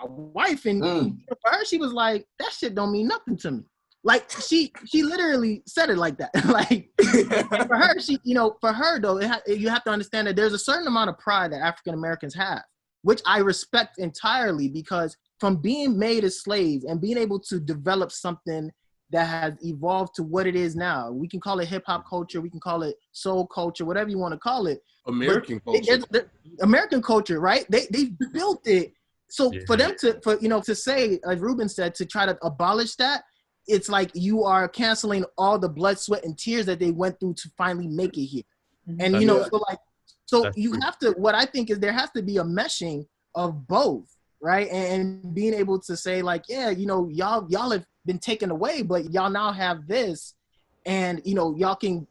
wife, and for her she was like, that shit don't mean nothing to me. Like she literally said it like that. Like for her, for her though, you have to understand that there's a certain amount of pride that African Americans have, which I respect entirely, because from being made as slaves and being able to develop something that has evolved to what it is now. We can call it hip hop culture, we can call it soul culture, whatever you want to call it. American culture. American culture, right? They built it So for them to say, as Ruben said, to try to abolish that, it's like you are canceling all the blood, sweat, and tears that they went through to finally make it here. And so you have to. What I think is there has to be a meshing of both, right? And being able to say like, yeah, y'all have been taken away, but y'all now have this, and y'all can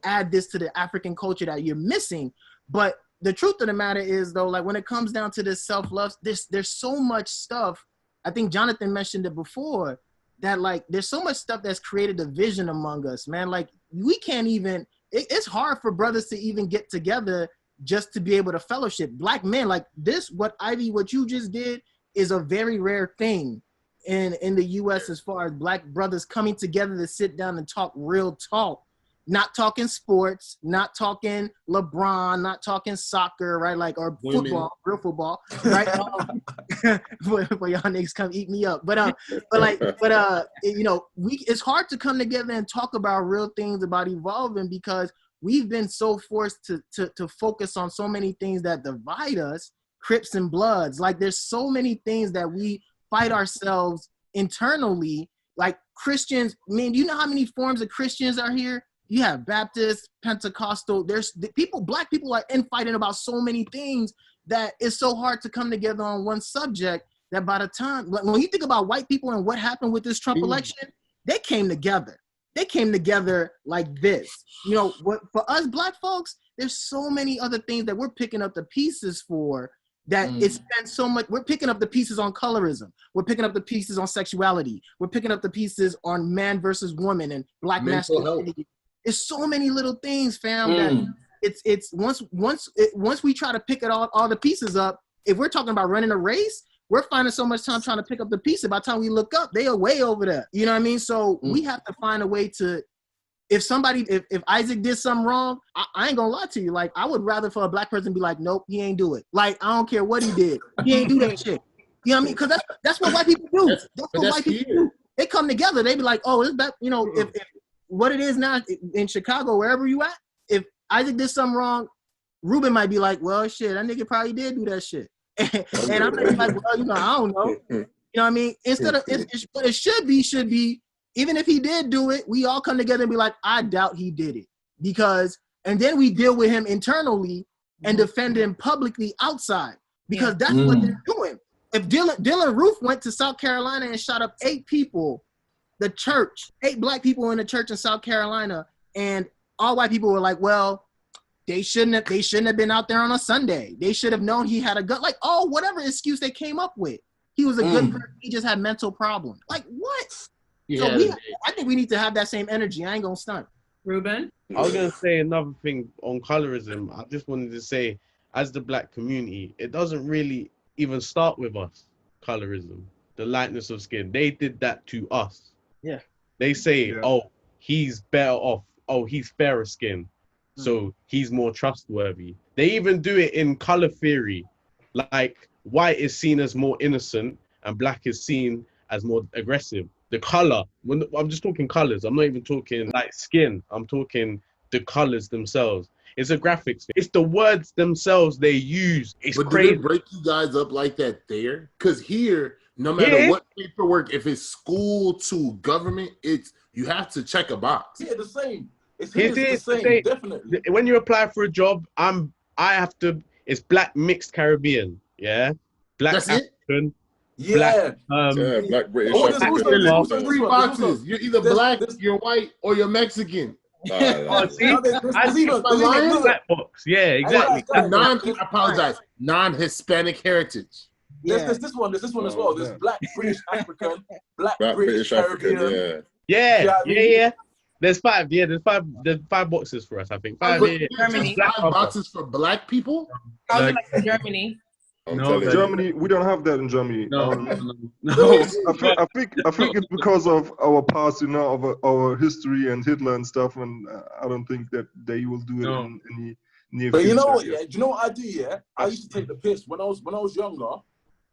add this to the African culture that you're missing. But the truth of the matter is, though, like when it comes down to this self-love, there's so much stuff. I think Jonathan mentioned it before, that like there's so much stuff that's created a division among us, man. Like we can't even, it's hard for brothers to even get together just to be able to fellowship. Black men like this, what you just did is a very rare thing in the US as far as Black brothers coming together to sit down and talk real talk. Not talking sports, not talking LeBron, not talking soccer, right? Like, or football, real football, right? For y'all niggas come eat me up. It's hard to come together and talk about real things about evolving because we've been so forced to focus on so many things that divide us, Crips and Bloods. Like, there's so many things that we fight ourselves internally. Like Christians, man, do you know how many forms of Christians are here? You have Baptist, Pentecostal. There's Black people are infighting about so many things that it's so hard to come together on one subject that by the time, when you think about white people and what happened with this Trump election, they came together. They came together like this. What for us Black folks, there's so many other things that we're picking up the pieces for that it's been so much. We're picking up the pieces on colorism. We're picking up the pieces on sexuality. We're picking up the pieces on man versus woman and Black masculinity. It's so many little things, fam, that it's once we try to pick it all the pieces up, if we're talking about running a race, we're finding so much time trying to pick up the pieces. By the time we look up, they are way over there. You know what I mean? So we have to find a way to, if Isaac did something wrong, I ain't gonna lie to you. Like, I would rather for a Black person be like, nope, he ain't do it. Like, I don't care what he did. He ain't do that shit. You know what I mean? Because that's what white people do. That's what white people do. They come together. They be like, oh, it's back. If what it is now in Chicago, wherever you at, if Isaac did something wrong, Ruben might be like, well, shit, that nigga probably did do that shit. And I'm like, well, I don't know. You know what I mean? Instead of, what it should be, even if he did do it, we all come together and be like, I doubt he did it. And then we deal with him internally and defend him publicly outside. Because that's what they're doing. If Dylan Roof went to South Carolina and shot up 8 people, the church, 8 Black people in the church in South Carolina, and all white people were like, well, they shouldn't have been out there on a Sunday. They should have known he had a gun. Like, whatever excuse they came up with. He was a good person. He just had mental problems. Like, what? Yeah, so I think we need to have that same energy. I ain't gonna stunt. Ruben? I was gonna say another thing on colorism. I just wanted to say, as the Black community, it doesn't really even start with us, colorism, the lightness of skin. They did that to us. Yeah. They say, oh, he's better off. Oh, he's fairer skin. So he's more trustworthy. They even do it in color theory. Like, white is seen as more innocent and Black is seen as more aggressive. The color, I'm just talking colors. I'm not even talking like skin. I'm talking the colors themselves. It's a graphics. It's the words themselves they use. It's crazy. Do they break you guys up like that there? Because here, no matter what paperwork, if it's school to government, you have to check a box. Yeah, the same. It's the same, definitely. When you apply for a job, it's Black mixed Caribbean, Black That's African, Black, Black British. There's 3 boxes. You're either Black, you're white, or you're Mexican. There's Black box. Yeah, exactly. I apologize. Non-Hispanic heritage. There's this one as well. There's Black British African, Black British Caribbean. Yeah. There's 5. Yeah, there's 5 boxes for us. I think 5. Germany. 5 boxes for Black people. Germany. No, Germany, we don't have that in Germany. No. I think it's because of our past, of our history and Hitler and stuff, and I don't think that they will do it in any near future. But you know what? Yeah, do you know what I do? Yeah, I used to take the piss when I was younger.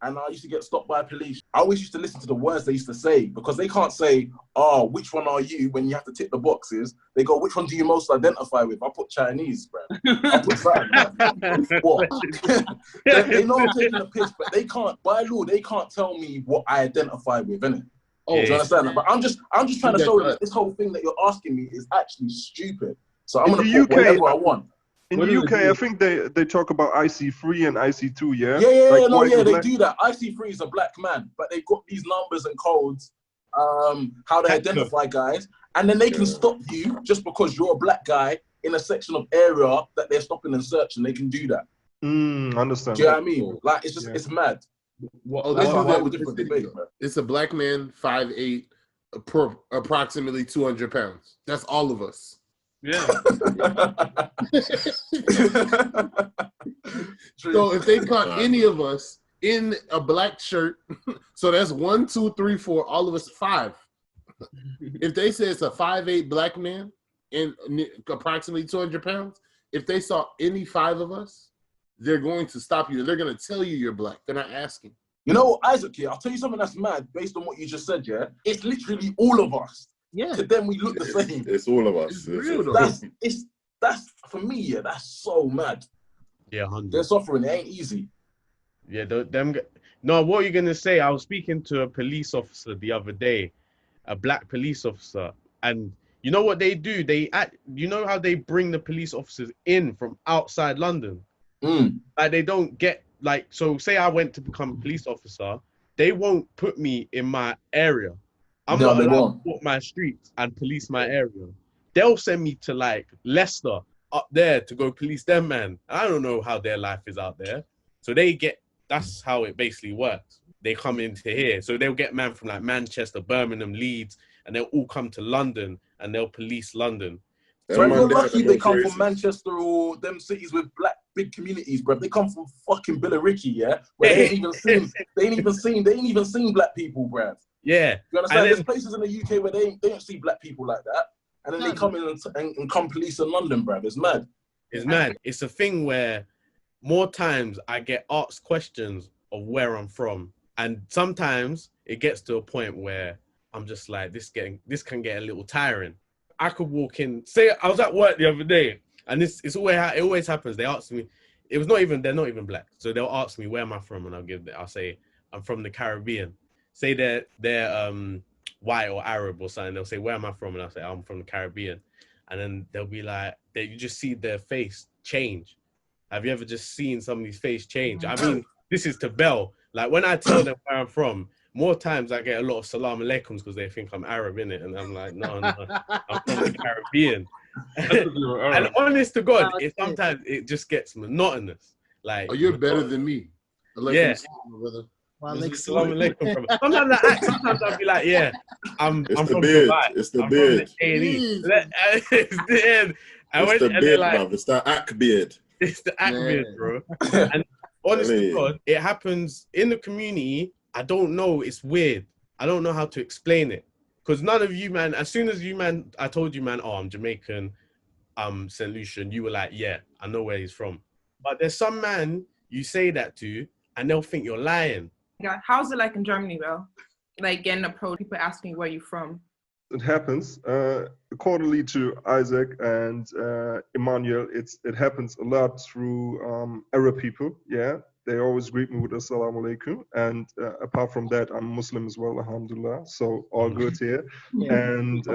and I used to get stopped by police, I always used to listen to the words they used to say, because they can't say, oh, which one are you, when you have to tick the boxes. They go, which one do you most identify with? I put Chinese, bro. I put something. What? they know I'm taking a piss, but they can't, by law, they can't tell me what I identify with, innit? Oh, do you understand that? But I'm just trying to show them that this whole thing that you're asking me is actually stupid. So I'm going to put whatever I want. In the UK, I think they talk about IC3 and IC2, yeah? Yeah, they do that. IC3 is a black man, but they've got these numbers and codes, how they identify guys, and then they can stop you just because you're a black guy in a section of area that they're stopping and searching. They can do that. Understand. Do you know what I mean? Like, it's just, it's mad. That's a whole different debate. It's a black man, 5'8", approximately 200 pounds. That's all of us. Yeah. So if they caught any of us in a black shirt, so that's 1, 2, 3, 4, all of us 5. If they say it's a 5'8" black man and approximately 200 pounds, if they saw any 5 of us, they're going to stop you. They're going to tell you you're black. They're not asking. You know, Isaac, here, I'll tell you something that's mad based on what you just said, yeah? It's literally all of us. Yeah. To them, we look the same. It's all of us. It's real, That's for me, yeah, that's so mad. Yeah, 100. They're suffering. It ain't easy. Yeah, no, what are you going to say? I was speaking to a police officer the other day, a black police officer, and you know what they do? You know how they bring the police officers in from outside London? Like, they don't get, like, so say I went to become a police officer, they won't put me in my area. I'm not allowed to walk my streets and police my area. They'll send me to, like, Leicester up there to go police them, man. I don't know how their life is out there. So that's how it basically works. They come into here. So they'll get man from, like, Manchester, Birmingham, Leeds, and they'll all come to London and they'll police London. So you're lucky they come from Manchester or them cities with black big communities, bro. They come from fucking Billericay, yeah? Where they ain't even seen black people, bruv. Yeah. You understand? There's places in the UK where they don't see black people like that. And then they come in and come police in London, bruv. It's mad. It's mad. It's a thing where more times I get asked questions of where I'm from. And sometimes it gets to a point where I'm just like, this can get a little tiring. I could walk in, say I was at work the other day, and it always happens. They ask me, they're not even black. So they'll ask me, where am I from? And I'll say, I'm from the Caribbean. Say they're white or Arab or something. They'll say, where am I from? And I'll say, I'm from the Caribbean. And then they'll be like, you just see their face change. Have you ever just seen somebody's face change? I mean, this is to Bell. Like, when I tell them where I'm from, more times I get a lot of salam alaikums because they think I'm Arab, innit? And I'm like, no, I'm from the Caribbean. And honest to God, sometimes it just gets monotonous. Like, oh, you're better than me. Yeah. Salam alaikum. Sometimes I'll be like, yeah, I'm from beard. Dubai. It's the beard. It's the beard. It's the beard, bruv. It's the ack beard. It's the ack beard, bro. And honest to God, it happens in the community. I don't know. It's weird. I don't know how to explain it. Because none of you, man, as soon as you, man, I told you, man, oh, I'm Jamaican, St. Lucian, you were like, yeah, I know where he's from. But there's some man you say that to, and they'll think you're lying. Yeah, how's it like in Germany, though? Like, getting approached, people asking where you're from. It happens. Accordingly to Isaac and Emmanuel, it happens a lot through Arab people, yeah. They always greet me with Assalamu alaikum. And apart from that, I'm Muslim as well, alhamdulillah. So all good here. Yeah. And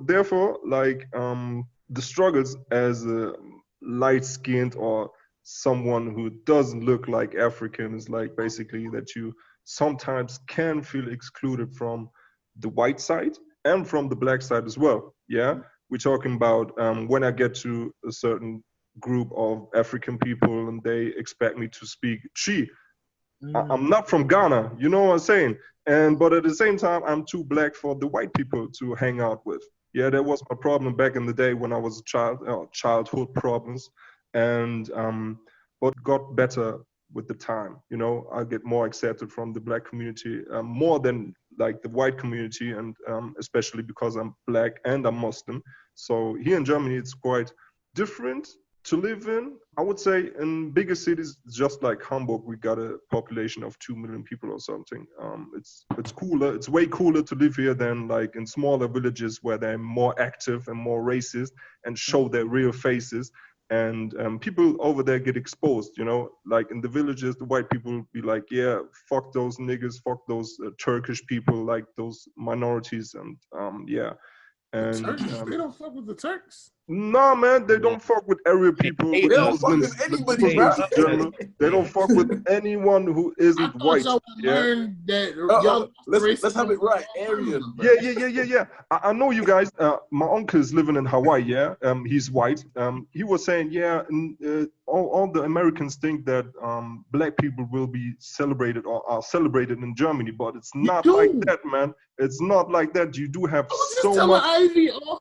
therefore, like the struggles as a light-skinned or someone who doesn't look like African is like basically that you sometimes can feel excluded from the white side and from the black side as well. Yeah, we're talking about when I get to a certain group of African people and they expect me to speak Chi. I'm not from Ghana, you know what I'm saying? But at the same time, I'm too black for the white people to hang out with. Yeah, that was my problem back in the day when I was a child, childhood problems. And but got better with the time. You know, I get more accepted from the black community more than like the white community, and especially because I'm black and I'm Muslim. So here in Germany, it's quite different. To live in, I would say in bigger cities, just like Hamburg, we got a population of 2 million people or something. It's cooler. It's way cooler to live here than like in smaller villages where they're more active and more racist and show their real faces. And people over there get exposed, you know, like in the villages, the white people be like, yeah, fuck those niggas, fuck those Turkish people, like those minorities. And yeah. And Turks, they don't fuck with the Turks. nah, man, they don't fuck with Arab people, Hey, with They don't fuck Muslims, with anybody, with bro. Muslims in general. They don't fuck with anyone who I isn't thought white. y'all would Yeah, learn that y'all Let's have it right, Aryan. bro. yeah. I know you guys. My uncle is living in Hawaii. Yeah, he's white. He was saying, yeah, all the Americans think that black people will be celebrated or are celebrated in Germany, but it's You not do. like that, man. It's not like that. You do have I was just so telling much. Ivy, oh,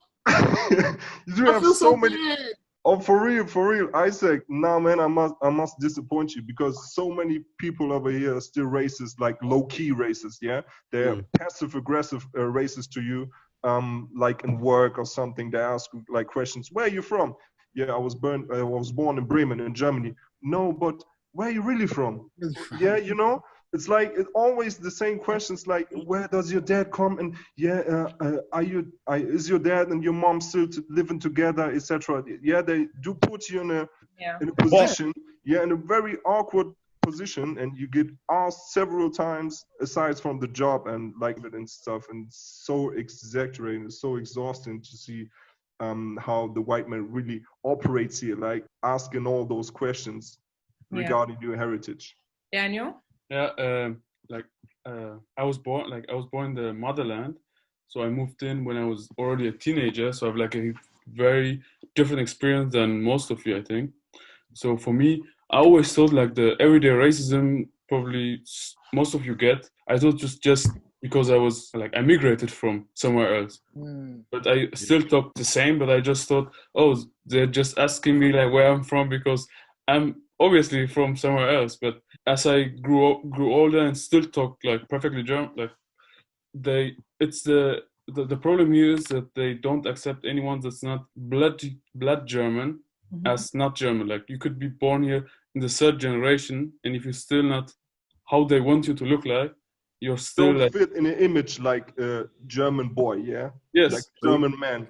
You do I have feel so so many. bad. Oh, for real, Isaac. Nah, man, I must disappoint you because so many people over here are still racist, like low key racist. Yeah, they're passive aggressive racist to you. Like in work or something, they ask you like questions. Where are you from? Yeah, I was born in Bremen, in Germany. No, but where are you really from? Yeah, you know. It's like it's always the same questions. Like, where does your dad come? And yeah, is your dad and your mom still living together, etc. Yeah, they do put you in a position, in a very awkward position, and you get asked several times aside from the job and like it and stuff. And it's so exaggerating, it's so exhausting to see how the white man really operates here, like asking all those questions regarding your heritage. Daniel? Yeah, I was born in the motherland, so I moved in when I was already a teenager. So I have like a very different experience than most of you, I think. So for me, I always thought like the everyday racism probably most of you get. I thought just because I was like I migrated from somewhere else, but I still talk the same. But I just thought, oh, they're just asking me like where I'm from because I'm obviously from somewhere else. But as I grew older and still talk like perfectly German, like it's the problem here is that they don't accept anyone that's not blood German as not German. Like you could be born here in the third generation, and if you're still not how they want you to look like, you're still don't like fit in an image like a German boy, yeah? yes, like German man.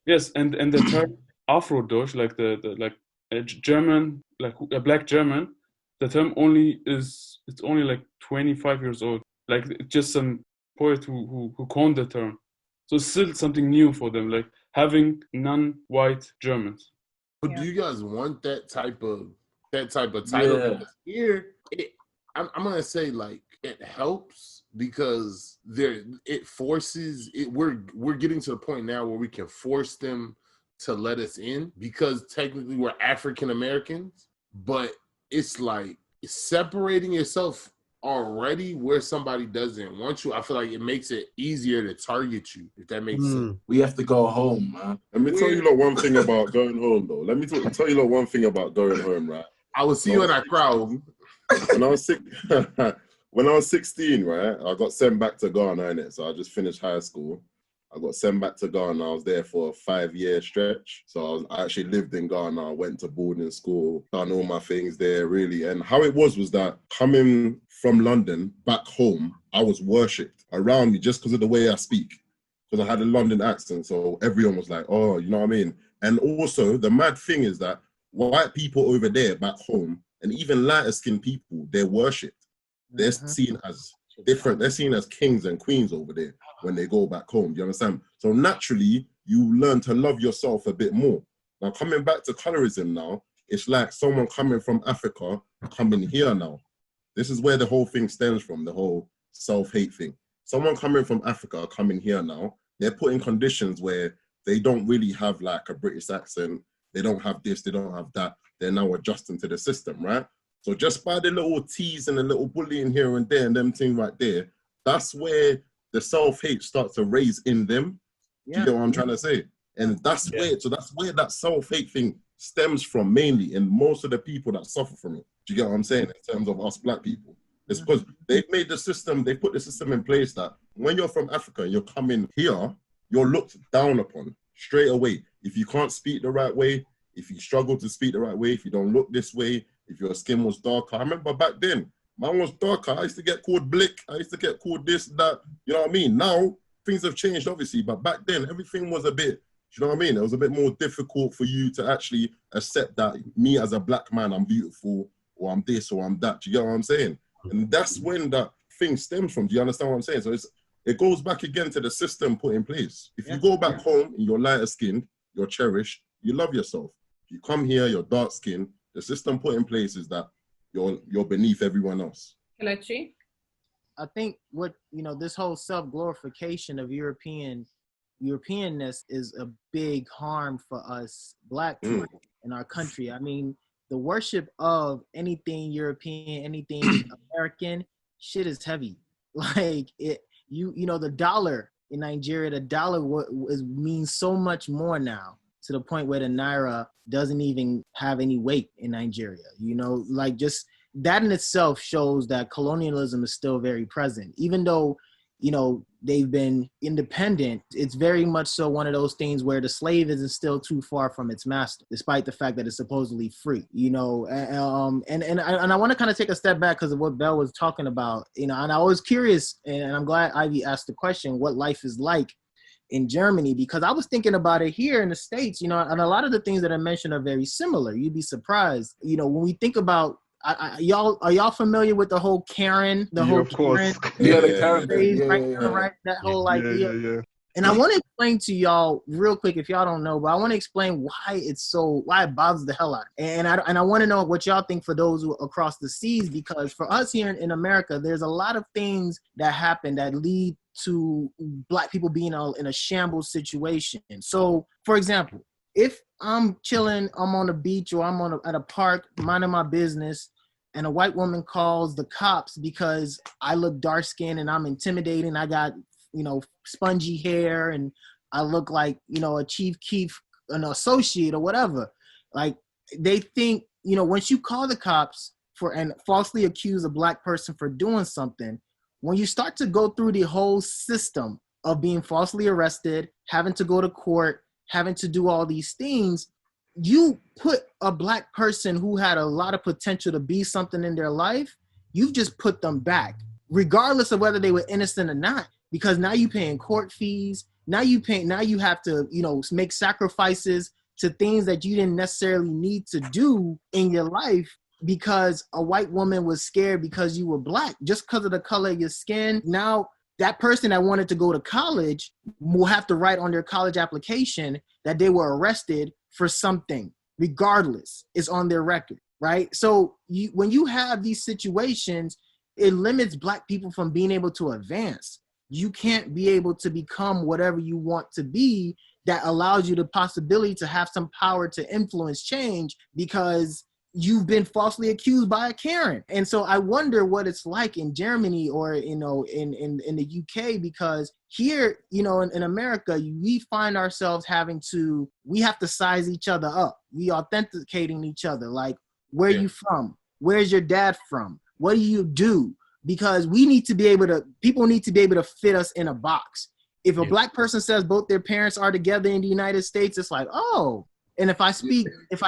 Yes, and the term Afro-Deutsch, like the like a German, like a black German, the term it's only like 25 years old. Like just some poet who coined the term. So it's still something new for them, like having non-white Germans. But do you guys want that type of title? Yeah. Because here, I'm gonna say like it helps because it forces it. We're getting to the point now where we can force them to let us in because technically we're African Americans, but it's like separating yourself already where somebody doesn't want you. I feel like it makes it easier to target you, if that makes sense. We have to go home, man. Let me tell you lot one thing about going home, though. Let me tell you lot one thing about going home, right? I will see you in that crowd. When I was when I was 16, right, I got sent back to Ghana, innit? So I just finished high school. I got sent back to Ghana. I was there for a 5-year stretch. So I actually lived in Ghana. I went to boarding school, done all my things there, really. And how it was that coming from London back home, I was worshipped around me just because of the way I speak. Because I had a London accent. So everyone was like, oh, you know what I mean? And also, the mad thing is that white people over there back home, and even lighter skinned people, they're worshipped. They're seen as different. They're seen as kings and queens over there when they go back home. Do you understand? So naturally, you learn to love yourself a bit more. Now, coming back to colorism now, it's like someone coming from Africa coming here now. This is where the whole thing stems from, the whole self-hate thing. Someone coming from Africa coming here now, they're put in conditions where they don't really have like a British accent. They don't have this, they don't have that. They're now adjusting to the system, right? So just by the little tease and the little bullying here and there and them thing right there, that's where the self-hate starts to raise in them. Do you get what I'm trying to say? And that's where that self-hate thing stems from mainly in most of the people that suffer from it. Do you get what I'm saying? In terms of us black people. It's because they've made the system, they put the system in place that when you're from Africa and you're coming here, you're looked down upon straight away. If you can't speak the right way, if you struggle to speak the right way, if you don't look this way, if your skin was darker. I remember back then, mine was darker. I used to get called blick. I used to get called this, that. You know what I mean? Now, things have changed, obviously, but back then, everything was a bit, you know what I mean? It was a bit more difficult for you to actually accept that me as a black man, I'm beautiful, or I'm this, or I'm that. Do you get what I'm saying? And that's when that thing stems from. Do you understand what I'm saying? So it goes back again to the system put in place. If you go back home and you're lighter skinned, you're cherished, you love yourself. If you come here, you're dark skinned, the system put in place is that you're beneath everyone else. Kelechi? I think what, this whole self-glorification of Europeanness is a big harm for us Black people in our country. I mean, the worship of anything European, anything American, shit is heavy. Like the dollar in Nigeria, the dollar means so much more now, to the point where the naira doesn't even have any weight in Nigeria. Like just that in itself shows that colonialism is still very present, even though they've been independent. It's very much so one of those things where the slave isn't still too far from its master, despite the fact that it's supposedly free. And I want to kind of take a step back because of what Bell was talking about. And I was curious, and I'm glad Ivy asked the question, what life is like in Germany, because I was thinking about it here in the States. And a lot of the things that I mentioned are very similar. You'd be surprised. When we think about are y'all familiar with the whole Karen? Of course. The Karen thing. Right? That whole idea. Yeah. And I want to explain to y'all real quick, if y'all don't know, but I want to explain why it bothers the hell out. And I want to know what y'all think for those who across the seas, because for us here in America, there's a lot of things that happen that lead to Black people being in a shambles situation. So, for example, if I'm chilling, I'm on the beach or I'm at a park minding my business, and a white woman calls the cops because I look dark skinned and I'm intimidating, I got, spongy hair and I look like, a Chief Keef, an associate or whatever. Like they think, once you call the cops and falsely accuse a Black person for doing something, when you start to go through the whole system of being falsely arrested, having to go to court, having to do all these things, you put a Black person who had a lot of potential to be something in their life, you've just put them back, regardless of whether they were innocent or not, because now you're paying court fees. Now you have to, make sacrifices to things that you didn't necessarily need to do in your life because a white woman was scared because you were Black, just because of the color of your skin. Now that person that wanted to go to college will have to write on their college application that they were arrested for something, regardless, it's on their record, right? So when you have these situations, it limits Black people from being able to advance. You can't be able to become whatever you want to be that allows you the possibility to have some power to influence change because you've been falsely accused by a Karen. And so I wonder what it's like in Germany or, in the UK, because here, in America, we find ourselves we have to size each other up. We authenticating each other. Like, where are you from? Where's your dad from? What do you do? Because people need to be able to fit us in a box. If a Black person says both their parents are together in the United States, it's like, oh. And if I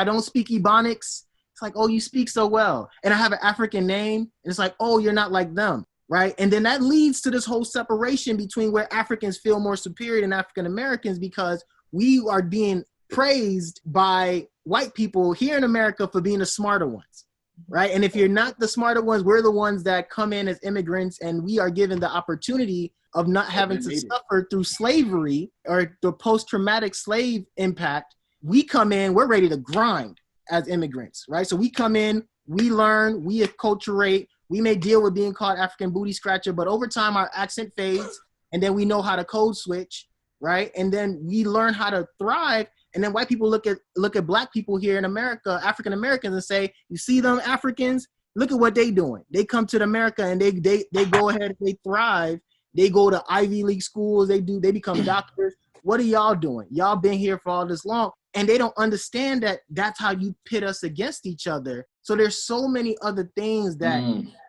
don't speak Ebonics, it's like, oh, you speak so well. And I have an African name, and it's like, oh, you're not like them, right? And then that leads to this whole separation between where Africans feel more superior than African Americans because we are being praised by white people here in America for being the smarter ones, right? And if you're not the smarter ones, we're the ones that come in as immigrants, and we are given the opportunity of not having to suffer through slavery or the post-traumatic slave impact. We come in, we're ready to grind as immigrants, right? So we come in, we learn, we acculturate, we may deal with being called African booty scratcher, but over time our accent fades, and then we know how to code switch, right? And then we learn how to thrive, and then white people look at Black people here in America, African Americans, and say, you see them Africans? Look at what they doing. They come to America and they go ahead and they thrive. They go to Ivy League schools, they become doctors. What are y'all doing? Y'all been here for all this long. And they don't understand that that's how you pit us against each other. So there's so many other things that,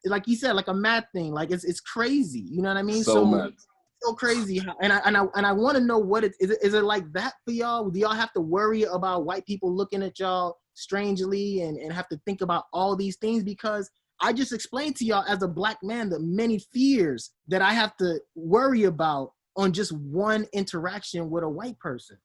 like you said, like a math thing, like it's crazy. You know what I mean? So mad. so crazy how, and I want to know what it is. Is it like that for y'all? Do y'all have to worry about white people looking at y'all strangely and have to think about all these things? Because I just explained to y'all as a black man the many fears that I have to worry about on just one interaction with a white person.